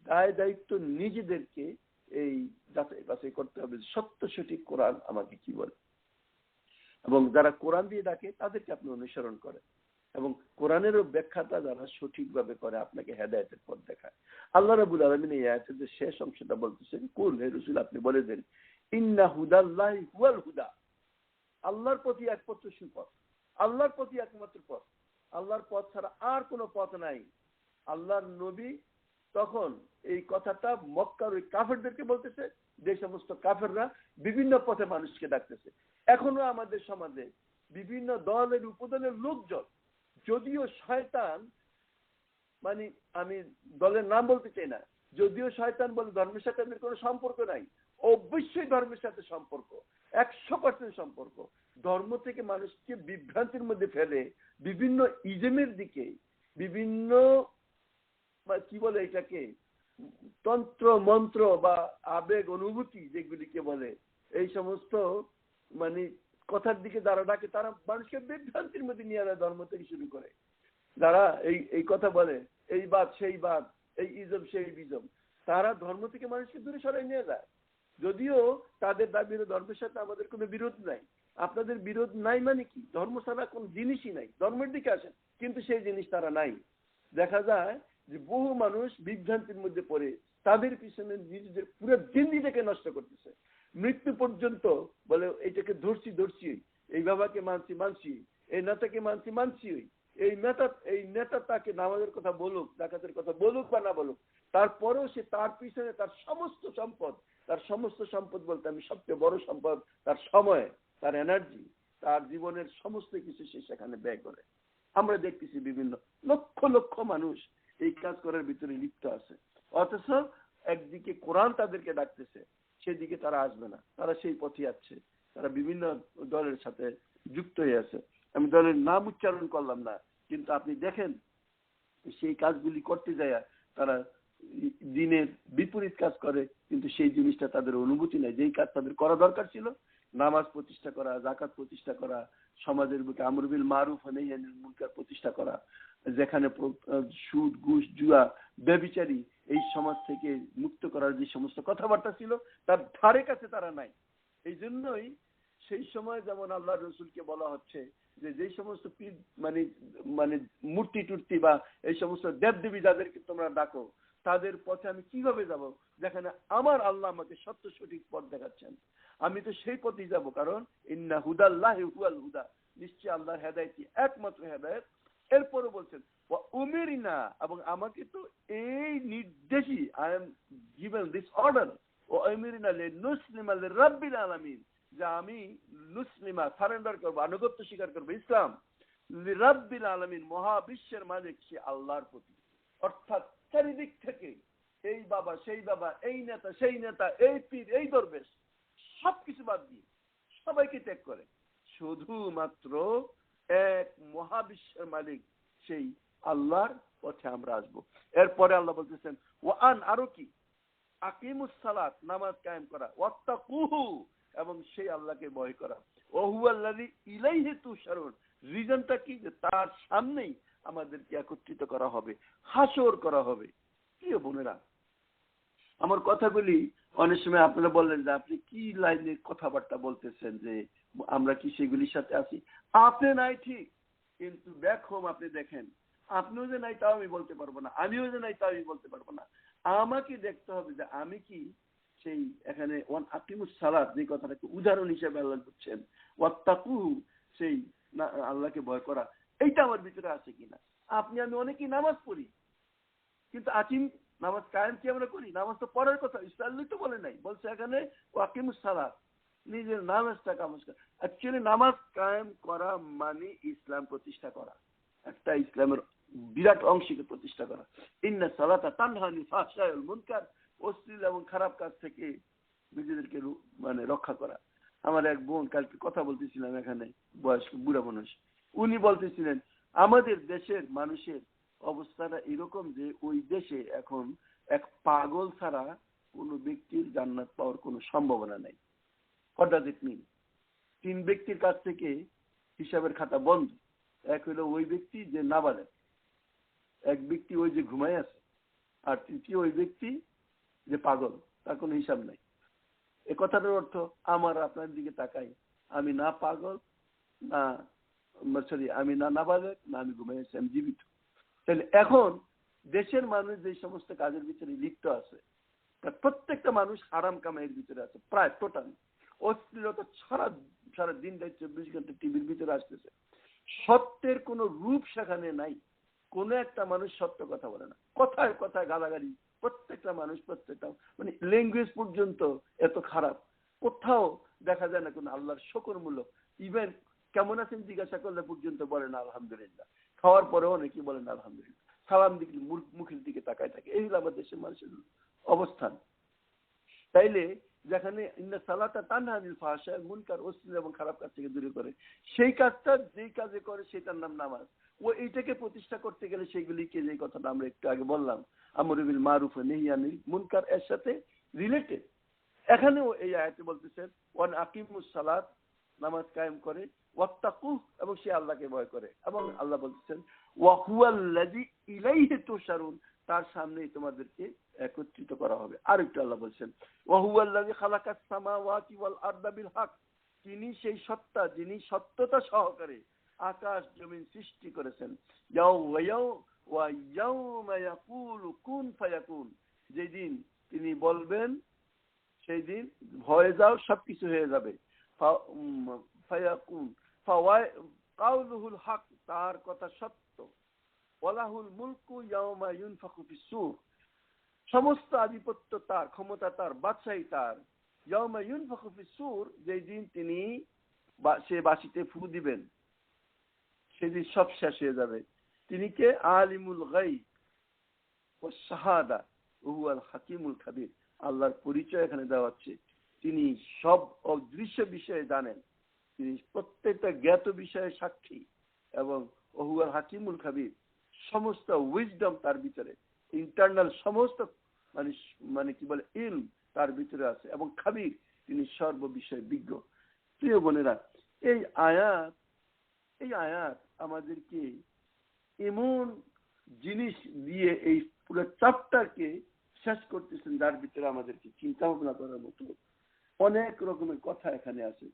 দায় দায়িত্ব নিজেদেরকে এই যাচাই বাছাই করতে হবে, সত্য সঠিক কোরআন আমাকে কি বলে, এবং যারা কোরআন দিয়ে ডাকে তাদেরকে আপনি অনুসরণ করেন, এবং কোরআনেরও ব্যাখ্যাটা যারা সঠিকভাবে করে আপনাকে হেদায়েতের পথ দেখায়। আল্লাহ রাব্বুল আলামিন এই আয়াতের যে শেষ অংশটা বলতেছেন, কুল হে রাসূল আপনি বলে দেন, ইন্না হুদাল্লাহি হুয়াল হুদা, আল্লাহর প্রতি একমাত্র সুপথ, আল্লাহর প্রতি একমাত্র পথ, আল্লাহর পথ ছাড়া আর কোনো পথ নাই। আল্লাহর নবী তখন এই কথাটা মক্কার ওই কাফেরদেরকে বলতেছে, যে সমস্ত কাফেররা বিভিন্ন পথে মানুষকে ডাকতেছে। এখনো আমাদের সমাজে বিভিন্ন দলের উপদলের লোকজন, যদিও শয়তান, মানে আমি দলের নাম বলতে চাই না, যদিও শয়তান বলে ধর্মের সাথে এদের কোনো সম্পর্ক নাই, অবশ্যই ধর্মের সাথে সম্পর্ক, 100% সম্পর্ক। ধর্ম থেকে মানুষকে বিভ্রান্তির মধ্যে ফেলে বিভিন্ন ইজমের দিকে, বিভিন্ন কি বলে এটাকে, তন্ত্র মন্ত্র বা আবেগ অনুভূতি যেগুলিকে বলে, এই সমস্ত মানে কথার দিকে যারা ডাকে তারা মানুষকে বিভ্রান্তির মধ্যে নিয়ে আনে। ধর্ম থেকে শুরু করে যারা এই কথা বলে, এই বাদ সেই বাদ, এই ইজম সেই ইজম, তারা ধর্ম থেকে মানুষকে দূরে সরাই নিয়ে যায়। যদিও তাদের দাবির ধর্মের সাথে আমাদের কোনো বিরোধ নাই। আপনাদের বিরোধ নাই মানে কি, ধর্ম ছাড়া কোন জিনিসই নাই, ধর্মের দিকে আসেন, কিন্তু সেই জিনিস তারা নাই। দেখা যায় যে বহু মানুষ বিভ্রান্তির মধ্যে পড়ে তাদের পিছনে নিজেদের পুরো জিন্দিগিটাকে নষ্ট করতেছে। মৃত্যু পর্যন্ত বলে এটাকে ধরছি, এই বাবাকে মানছি, এই নেতাকে মানছি, এই নেতা তাকে নামাজের কথা বলুক, জাকাতের কথা বলুক বা না বলুক, তারপরেও সে তার পিছনে তার সমস্ত সম্পদ বলতে আমি সবচেয়ে বড় সম্পদ তার সময়, তার এনার্জি, তার জীবনের সমস্ত কিছু সে সেখানে ব্যয় করে। আমরা দেখতেছি বিভিন্ন লক্ষ লক্ষ মানুষ এই কাজ করার ভিতরে লিপ্ত আছে, অথচ একদিকে কোরআন তাদেরকে ডাকতেছে, সেদিকে তারা আসবে না, তারা সেই পথে আছে, তারা বিভিন্ন দলের সাথে যুক্ত হয়ে আছে। আমি দলের নাম উচ্চারণ করলাম না, কিন্তু আপনি দেখেন সেই কাজগুলি করতে যায় তারা দিনের বিপরীত কাজ করে, কিন্তু সেই জিনিসটা তাদের অনুভূতি নাই। যেই কাজ তাদের করা দরকার ছিল, নামাজ প্রতিষ্ঠা করা, জাকাত প্রতিষ্ঠা করা, সমাজের বুকে আমর বিল মারুফ ও নাহি আনিল মুনকার প্রতিষ্ঠা করা, যেখানে সুদ ঘুষ জুয়া ব্যভিচারী এই সমাজ থেকে মুক্ত করার যে সমস্ত কথাবার্তা ছিল তার ধারে কাছে তারা নাই। এই জন্যই সেই সময় যেমন আল্লাহ রসুলকে বলা হচ্ছে যে যেই সমস্ত পীর মানে মানে মূর্তি টুর্তি বা এই সমস্ত দেবদেবী যাদেরকে তোমরা ডাকো, তাদের পথে আমি কিভাবে যাব, যেখানে আমার আল্লাহ আমাকে সত্য সঠিক পথ দেখাচ্ছেন, আমি তো সেই পথেই যাব। কারণ ইন্না হুদাল্লাহি হুয়াল হুদা, নিশ্চয় আল্লাহর হেদায়েতই একমাত্র হেদায়েত। এরপরে বলছেন উমিরনা, এবং আমাকে তো এই নির্দেশই, I am given this order, ও উমিরনা লিনুসলিমা লিরাব্বিল আলামিন, যে আমি মুসলিমা সারেন্ডার করবো, আনুগত্য স্বীকার করবো ইসলাম, লিরাব্বিল আলামিন মহাবিশ্বের মালিক সে আল্লাহর প্রতি। অর্থাৎ চারিদিক থেকে এই বাবা সেই বাবা, এই নেতা সেই নেতা, এই পীর এই দরবেশ সবকিছু বাদ দিয়ে সবাইকে ত্যাগ করে শুধুমাত্র এক মহাবিশ্বের মালিক সেই আল্লাহর পথে আমরা আসবো। এরপরে আল্লাহ বলতেছেন ওয়ান, আরো কি, আকিমুস সালাত, নামাজ কায়েম করা, ওয়াত্তাকুহু, এবং সেই আল্লাহকে ভয় করা, ওহুয়াল্লাযী ইলাইহি তুহশারুন, রিজনটা কি, যে তার সামনেই আমাদেরকে একত্রিত করা হবে, হাসর করা হবে। প্রিয় বোনেরা, আমার কথাগুলি অনেক সময় আপনারা বললেন যে আপনি কি লাইনের কথাবার্তা বলতেছেন, যে আমরা কি সেগুলির সাথে আছি। আপনি নাই ঠিক, কিন্তু ব্যাক হোম আপনি দেখেন, আপনিও যে নাই তাও আমি বলতে পারবো না, আমিও যে নাই তাও আমি বলতে পারবো না। আমাকে দেখতে হবে যে আমি কি সেই এখানে ওয়ান আকিমুস সালাত যে কথাটাকে উদাহরণ হিসেবে আল্লাহ দিচ্ছেন, ওয়াত্তাকু সেই আল্লাহকে ভয় করা, এইটা আমার ভিতরে আছে কিনা। আপনি আমি অনেকেই নামাজ পড়ি, কিন্তু আকিম নামাজ কায়েম কি আমরা করি? নামাজ তো পড়ার কথা, ইসলাম তো বলে নাই, বলছে এখানে ওয়াকিমুস সালাত, নিজের নামাজটা কায়েম করা। অ্যাকচুয়ালি নামাজ কায়েম করা মানে ইসলাম প্রতিষ্ঠা করা, একটা ইসলামের বিরাট অংশকে প্রতিষ্ঠা করা। ইন্না সালাতা তানহা আনিল ফাহশাই ওয়াল মুনকার, অশ্লীল এবং খারাপ কাজ থেকে নিজেদেরকে মানে রক্ষা করা। আমার এক বোন কালকে কথা বলতেছিলাম এখানে, বয়স্ক বুড়া মানুষ, উনি বলতেছিলেন আমাদের দেশের মানুষের অবস্থাটা এরকম যে ওই দেশে এখন এক পাগল ছাড়া কোনো ব্যক্তির জান্নাত পাওয়ার কোনো সম্ভাবনা নাই। হোয়াট ডাজ ইট মিন? 3 ব্যক্তির কাছ থেকে হিসাবের খাতা বন্ধ। এক হলো ওই ব্যক্তি যে নাবালেগ, এক ব্যক্তি ওই যে ঘুমায় আছে, আর তৃতীয় ওই ব্যক্তি যে পাগল, তার কোনো হিসাব নাই। এ কথাটার অর্থ আমার আপনার দিকে তাকাই, আমি না পাগল না সরি, আমি না নাবালেগ না আমি ঘুমাই আছি, আমি জীবিত। তাহলে এখন দেশের মানুষ যে সমস্ত কাজের ভিতরে লিপ্ত আছে, প্রত্যেকটা মানুষ হারাম কামাইয়ের ভিতরে আছে, প্রায় টোটাল। অশ্লীলতা সারা সারা দিন 24 ঘন্টা টিভির ভিতরে আসতেছে। সত্যের কোনো রূপ সেখানে নাই। কোনো একটা মানুষ সত্য কথা বলে না, কথায় কথায় গালাগালি। প্রত্যেকটা মানুষ প্রত্যেকটা মানে ল্যাঙ্গুয়েজ পর্যন্ত এত খারাপ, কোথাও দেখা যায় না কোনো আল্লাহর শকরমূলক। ইভেন কেমন আছেন জিজ্ঞাসা করলে পর্যন্ত বলে না আলহামদুলিল্লাহ, খাওয়ার পরেও অনেকেই বলেন আলহামদুলিল্লাহ, সালাম দিকে মুখের দিকে তাকায় থাকে। এই হলো আমাদের দেশের মানুষের অবস্থান। তাইলে যেখানে ইন্না সালাতা তানহা আনিল ফাহশাই ওয়াল মুনকার, অশ্লীল এবং খারাপ কাজ থেকে দূরে করে, সেই কাজটা যেই কাজে করে সেটার নাম নামাজ। ও এইটাকে প্রতিষ্ঠা করতে গেলে সেইগুলিকে, যে কথাটা আমরা একটু আগে বললাম, আমরু বিল মারুফ ওয়া নাহি আনিল মুনকার, এর সাথে রিলেটেড। এখানেও এই আয়াতে বলতেছেন ওয়ান আকিমুস সালাত, নামাজ কায়েম করে, ওয়াত্তাকু, এবং সে আল্লাহকে ভয় করে, এবং আল্লাহ বলতেছেন ওয়া হুয়াল্লাযী ইলাইহি তুশারুন, তার সামনেই তোমাদেরকে একত্রিত করা হবে। আর একটু আল্লাহ বলছেন ওয়া হুয়াল্লাযী খালাকাস সামাওয়াতি ওয়াল আরদা বিল হক, তিনি সেই সত্তা যিনি সত্যতা সহকারে আকাশ জমিন সৃষ্টি করেছেন। ইয়াউমা ইয়াকুলু কুন ফায়াকুন, যেদিন তিনি বলবেন সেই দিন হয়ে যাও, সবকিছু হয়ে যাবে। ফায়াকুন কাউলুহুল হক, তার কথা সত্য। ওয়ালাহুল মুলকু ইয়াউমা ইউনফাখু ফিস-সূর, সমস্ত আধিপত্য তার, ক্ষমতা তার, বাদশাহী তার। ইয়াউমা ইউনফাখু ফিস-সূর, যেই দিন তিনি সে বাঁশিতে ফু দিবেন, সেদিন সব শেষ হয়ে যাবে। তিনি কে? আলিমুল গায়ব ওয়াস শাহাদা ওয়া হুয়াল হাকিমুল খাবীর। আল্লাহর পরিচয় এখানে দেওয়া হচ্ছে, তিনি সব অদৃশ্য বিষয়ে জানেন, তিনি প্রত্যেকটা জ্ঞাত বিষয়ে সাক্ষী, এবং ওয়া হুয়াল হাকিমুল খাবীর, সমস্ত উইজডম তার ভিতরে, ইন্টারনাল সমস্ত মানে মানে কি বলে ইলম তার ভিতরে আছে, এবং খাবীর, তিনি সর্ব বিষয়ে বিজ্ঞ। প্রিয় বোনেরা, এই আয়াত আমাদেরকে এমন জিনিস দিয়ে এই পুরো চ্যাপ্টারকে শেষ করতেছেন, যার ভিতরে আমাদেরকে চিন্তা ভাবনা করার মতো অনেক রকমের কথা এখানে আছে।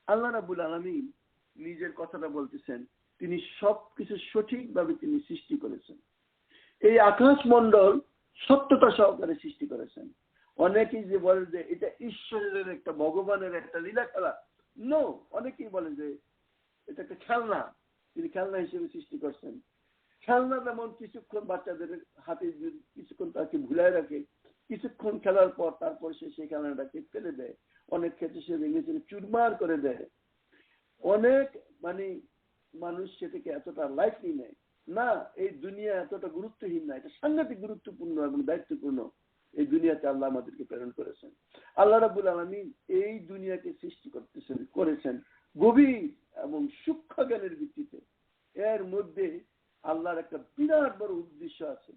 আল্লাহ রাব্বুল আলামিন নিজের কথাটা বলতেছেন, তিনি সবকিছু সঠিকভাবে তিনি সৃষ্টি করেছেন। এই আকাশ মন্ডল সত্যতা সহকারে সৃষ্টি করেছেন। অনেকেই যে বলে যে এটা ঈশ্বরের একটা, ভগবানের একটা লীলা খেলা, নো, অনেকেই বলে যে এটা একটা খেলনা, তিনি খেলনা হিসেবে সৃষ্টি করছেন। খেলনা যেমন কিছুক্ষণ বাচ্চাদের হাতে কিছুক্ষণ তাকে ভুলায় রাখে, কিছুক্ষণ খেলার পর তারপর সে সেই খেলনাটাকে ফেলে দেয়, অনেক ক্ষেত্রে সে ভেঙে চুরে চুরমার করে দেয়। অনেক মানে মানুষ সেটাকে এতটা লাইটলি নেয় না। এই দুনিয়া এতটা গুরুত্বহীন না, এটা সাংঘাতিক গুরুত্বপূর্ণ এবং দায়িত্বপূর্ণ। এই দুনিয়াতে আল্লাহ আমাদেরকে প্রেরণ করেছেন। আল্লাহ রাব্বুল আলামিন এই দুনিয়াকে সৃষ্টি করেছেন গভীর এবং সূক্ষ্ম জ্ঞানের ভিত্তিতে। এর মধ্যে আল্লাহর একটা বিরাট বড় উদ্দেশ্য আছে।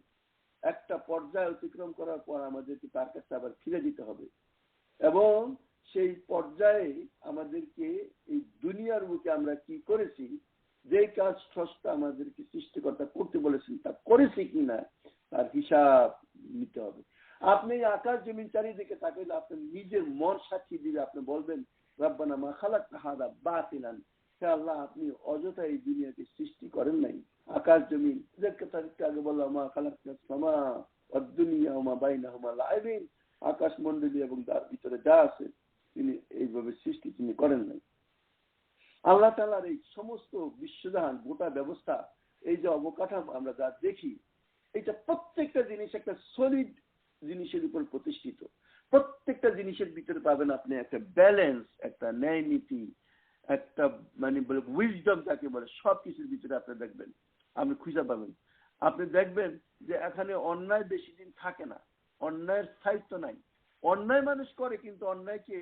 একটা পর্যায় অতিক্রম করার পর আমাদেরকে তার কাছে আবার ফিরে দিতে হবে, এবং সেই পর্যায়ে আমাদেরকে এই দুনিয়ার বুকে আমরা কি করেছি, যে কাজ স্রষ্টা আমাদেরকে সৃষ্টিকর্তা করতে বলেছেন তা করেছি কিনা তার হিসাব নিতে হবে। আপনি আকাশ জমিন চারিদিকে তাকাইলে আপনি নিজের মন সাক্ষী দিবে, আপনি বলবেন রব্বানা মা খালাকতা হাযা বাতিলান, হে আল্লাহ আপনি অযথা এই দুনিয়াকে সৃষ্টি করেন নাই। আকাশ জমিন আগে বললাম মা খালাকতাস সামা ওয়াদ দুনিয়া ওয়া মা বাইনাহুমা লাইবিন, আকাশ মণ্ডলী এবং তার ভিতরে যা আছে তিনি এইভাবে সৃষ্টি তিনি করেন নাই। আল্লাহ তাআলার এই সমস্ত বিশ্বজাহান, গোটা ব্যবস্থা, এই যে অবকাঠামো আমরা যা দেখি, এটা প্রত্যেকটা জিনিস একটা সলিড জিনিসের উপর প্রতিষ্ঠিত। প্রত্যেকটা জিনিসের ভিতরে পাবেন আপনি একটা ব্যালেন্স, একটা ন্যায় নীতি, একটা মানে বলে উইজডম যাকে বলে, সবকিছুর ভিতরে আপনি দেখবেন, আপনি খুঁজে পাবেন। আপনি দেখবেন যে এখানে অন্যায় বেশি দিন থাকে না, অন্যায়ের স্থায়িত্ব নাই। অন্যায় মানুষ করে, কিন্তু অন্যায়কে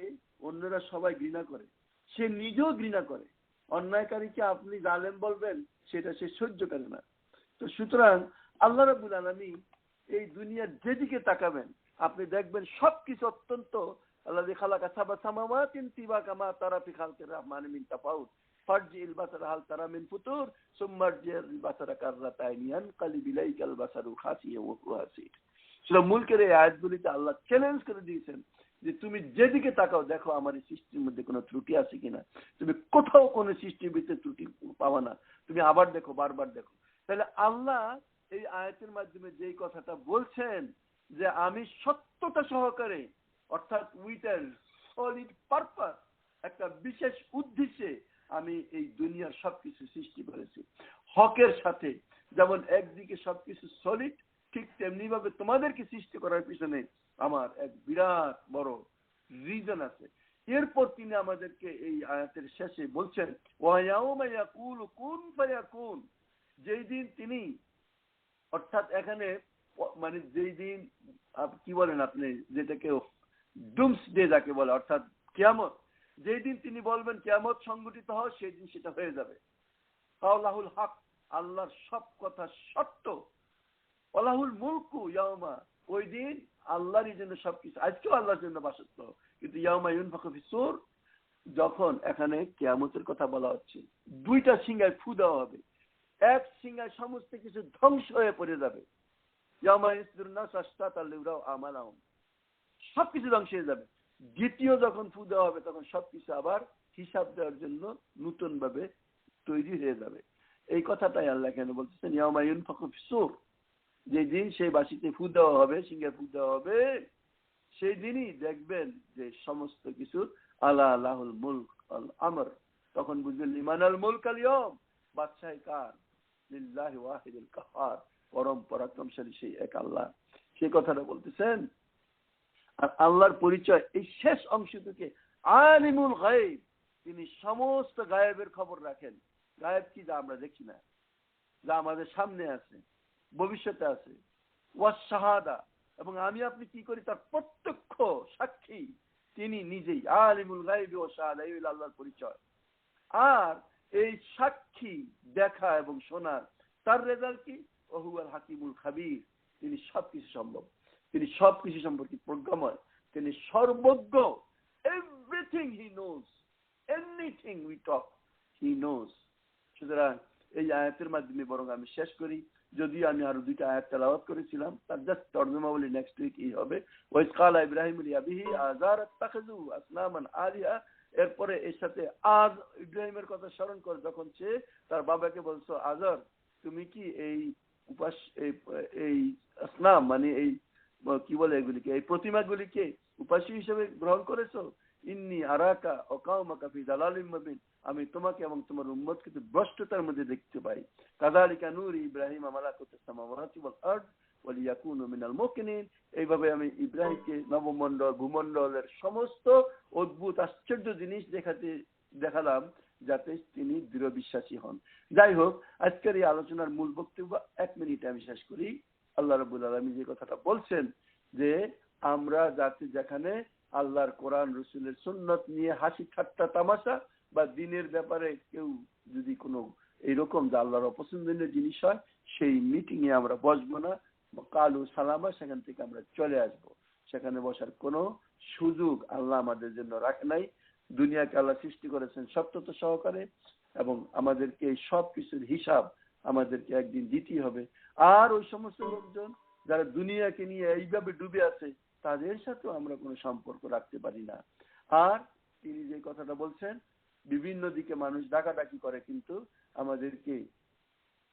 অন্যরা সবাই ঘৃণা করে, সে নিজেও ঘৃণা করে। অন্যায়কারীকে আপনি জালেম বলবেন, সেটা সে সহ্য করে না। তো সুতরাং আল্লাহ রাব্বুল আলামিন এই দুনিয়ার যেদিকে তাকাবেন আপনি দেখবেন সবকিছু অত্যন্ত, আল্লাযী খালাকা সাবা সামাওয়াতিন তিবাকা মা তারা ফি খালকির রহমানি মিন তাফাউত ফারজিল বাসারা হাল তারা মিন ফুতুর সুম্মা রজিল বাসারা কাররাতাইন ইয়ানকালিবু ইলাইকাল বাসারু খাসিয়া ওয়া হুয়া হাসির। সূরা মুলকের এই আয়াতগুলিতে আল্লাহ চ্যালেঞ্জ করে দিয়েছেন যে তুমি যেদিকে তাকাও দেখো আমার এই সৃষ্টির মধ্যে কোনো ত্রুটি আছে কিনা। তুমি কোথাও কোনো সৃষ্টির ভিতরে ত্রুটি পাবা না, তুমি আবার দেখো, বারবার দেখো। তাহলে আল্লাহ এই আয়াতের মাধ্যমে যেই কথাটা বলছেন যে আমি সত্যতা সহকারে, অর্থাৎ উইথ এ সলিড পারপাস, একটা বিশেষ উদ্দেশ্যে আমি এই দুনিয়ার সবকিছু সৃষ্টি করেছি হকের সাথে। যেমন একদিকে সবকিছু সলিড, ঠিক তেমনি ভাবে তোমাদেরকে সৃষ্টি করার পিছনে আমার এক বিরাট বড় রিজন আছে। এরপর তিনি আমাদেরকে এই আয়াতের শেষে বলছেন ওয়ায়াউমা ইয়াকুলু কুন ফায়াকুন, যেই দিন তিনি, অর্থাৎ এখানে মানে যেই দিন কি বলেন আপনি, যেটাকে ডুমস ডে যাকে বলে, অর্থাৎ কিয়ামত, যেই দিন তিনি বলবেন কিয়ামত সংগঠিত হয়, সেই দিন সেটা হয়ে যাবে। কাউলাহুল হক, আল্লাহর সব কথা সত্য। ওয়ালাহুল মুলকু ইয়াউমা, ওই দিন আল্লাহরই জন্য সবকিছু, আজকেও আল্লাহর জন্য বাসত্ব, কিন্তু ইয়াউমা ইউনফাখু ফিস-সূর, যখন এখানে কিয়ামতের কথা বলা হচ্ছে, দুইটা সিংহায় ফু দেওয়া হবে, এক সিংহায় সমস্ত কিছু ধ্বংস হয়ে পড়ে যাবে। সবকিছু ধ্বংস হয়ে যাবে। দ্বিতীয় যখন ফু দেওয়া হবে তখন সবকিছু আবার হিসাব দেওয়ার জন্য নতুন ভাবে তৈরি হয়ে যাবে। এই কথাটাই আল্লাহ কেন বলতেছেন ইয়াউমা ইউনফাখু ফিস-সূর, যে দিন সেই বাঁশিতে ফু দেওয়া হবে, সিংহে ফু দেওয়া হবে, সেই দিনই দেখবেন যে সমস্ত কিছু আলা লাহুল মুলক আল আমর, তখন বুঝবেন লিমানাল মুলক আল ইয়াউম, বাদশাহী কার, লিল্লাহি ওয়াহিদুল কাহ্হার, পরম পরাক্রমশালী সেই এক আল্লাহ। সেই কথাটা বলতেছেন। আর আল্লাহর পরিচয় এই শেষ অংশ থেকে, আলিমুল গায়ব, তিনি সমস্ত গায়েবের খবর রাখেন। গায়েব কি, যা আমরা দেখি না, যা আমাদের সামনে আছে, ভবিষ্যতে আছে। ওয়াস শাহাদা, এবং আমি আপনি কি করি তার প্রত্যক্ষ সাক্ষী তিনি নিজেই। আলিমুল গায়বি ওয়াস শাহাদা, এই হলো আল্লাহর পরিচয়। আর এই সাক্ষী দেখা এবং শোনার তার রেজাল্ট কি, ওহুয়াল হাকিমুল খাবীর, তিনি সবকিছু সম্ভব, তিনি সবকিছু সম্পর্কে প্রজ্ঞাময়, তিনি সর্বজ্ঞ। Everything he knows, anything we talk he knows. সুতরাং এই আয়াতের মাধ্যমে বরং আমি শেষ করি, যদিও আমি আরো দুইটা আয়াত তেলাওয়াত করেছিলাম, তার জাস্ট তর্জমা বলি নেক্সট উইক এই হবে। ওয়াইজ কালা ইব্রাহিম লিআবিহি আযার আত্তাখিযু আসনামান আলিহা, এরপরে এর সাথে আজ ইব্রাহিমের কথা স্মরণ করে, যখন সে তার বাবাকে বলছো আজর তুমি কি এই এই আসনাম মানে এই কি বলে এগুলিকে, এই প্রতিমাগুলিকে উপাস্য হিসেবে গ্রহণ করেছো। ইন্নী আরাকা ওয়া কাওমাকা ফি দালালিম মুবিন, আমি তোমাকে এবং তোমার উম্মতকে ভ্রষ্টতার মধ্যে দেখতে পাই। কাযালিকা নূরি ইব্রাহিম মালাকুতুস সামাওয়াতি ওয়াল আরদ ওয়ালিয়াকুনু মিনাল মুকিনিন, এইভাবে আমি ইব্রাহিমকে নবমণ্ডল ভূমণ্ডলের সমস্ত অদ্ভুত আশ্চর্য জিনিস দেখালাম, যাতে তিনি দৃঢ় বিশ্বাসী হন। যাই হোক, আজকের এই আলোচনার মূল বক্তব্য 1 মিনিটে আমি শেষ করি। আল্লাহ রাব্বুল আলামিন যে কথাটা বলছেন যে আমরা যাতে যেখানে আল্লাহর কোরআন রসুলের সুন্নত নিয়ে হাসি ঠাট্টা তামাশা বা দিনের ব্যাপারে কেউ যদি কোনো এইরকম যে আল্লাহর অপছন্দনীয় জিনিস হয়, সেই মিটিং এ আমরা বসবো না, কালু সালামা সেখান থেকে আমরা চলে আসব। সেখানে বসার কোনো সুযোগ আল্লাহ আমাদের জন্য রাখে নাই। দুনিয়াকে আল্লাহ সৃষ্টি করেছেন সত্যতা সহকারে, এবং আমাদেরকে এই সব কিছুর হিসাব আমাদেরকে একদিন দিতেই হবে। আর ওই সমস্ত লোকজন যারা দুনিয়াকে নিয়ে এইভাবে ডুবে আছে, তাদের সাথেও আমরা কোনো সম্পর্ক রাখতে পারি না। আর তিনি যে কথাটা বলছেন, বিভিন্ন দিকে মানুষ ডাকাডাকি করে, কিন্তু আমাদেরকে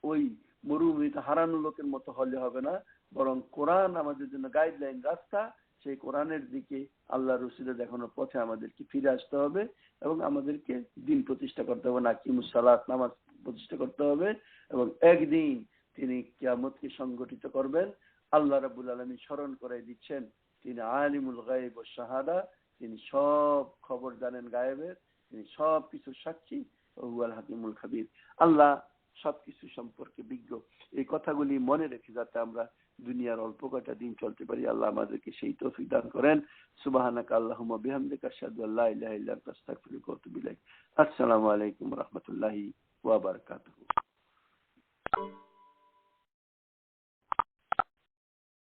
ওই মরুভূমিতে হারানো লোকের মতো হলে হবে না, বরং কোরআন আমাদের জন্য গাইডলাইন, রাস্তা। সেই কোরআনের দিকে আল্লাহ রসুলের দেখানোর পথে আমাদেরকে ফিরে আসতে হবে এবং আমাদেরকে দিন প্রতিষ্ঠা করতে হবে, নাকিমুস সালাত, নামাজ প্রতিষ্ঠা করতে হবে। এবং একদিন তিনি কিয়ামতকে সংগঠিত করবেন। আল্লাহ রাব্বুল আলামিন স্মরণ করাই দিচ্ছেন, তিনি আলিমুল গায়ব ওয়াশ শাহাদা, তিনি সব খবর জানেন গায়েবের, তিনি সব কিছু সাক্ষী, ওয়াল হাকিমুল খাবির, আল্লাহ সবকিছু সম্পর্কে বিজ্ঞ। এই কথাগুলি মনে রেখে যাতে আমরা দুনিয়ার অল্প কয়টা দিন চলতে পারি, আল্লাহ আমাদেরকে সেই তৌফিক দান করেন। সুবহানাকা আল্লাহুম্মা বিহামদিকা আশহাদু আল্লা ইলাহা ইল্লা আনতা আস্তাগফিরুকা ওয়া আতুবু ইলাইক। আসসালামু আলাইকুম ওয়া রাহমাতুল্লাহি ওয়া বারাকাতুহু।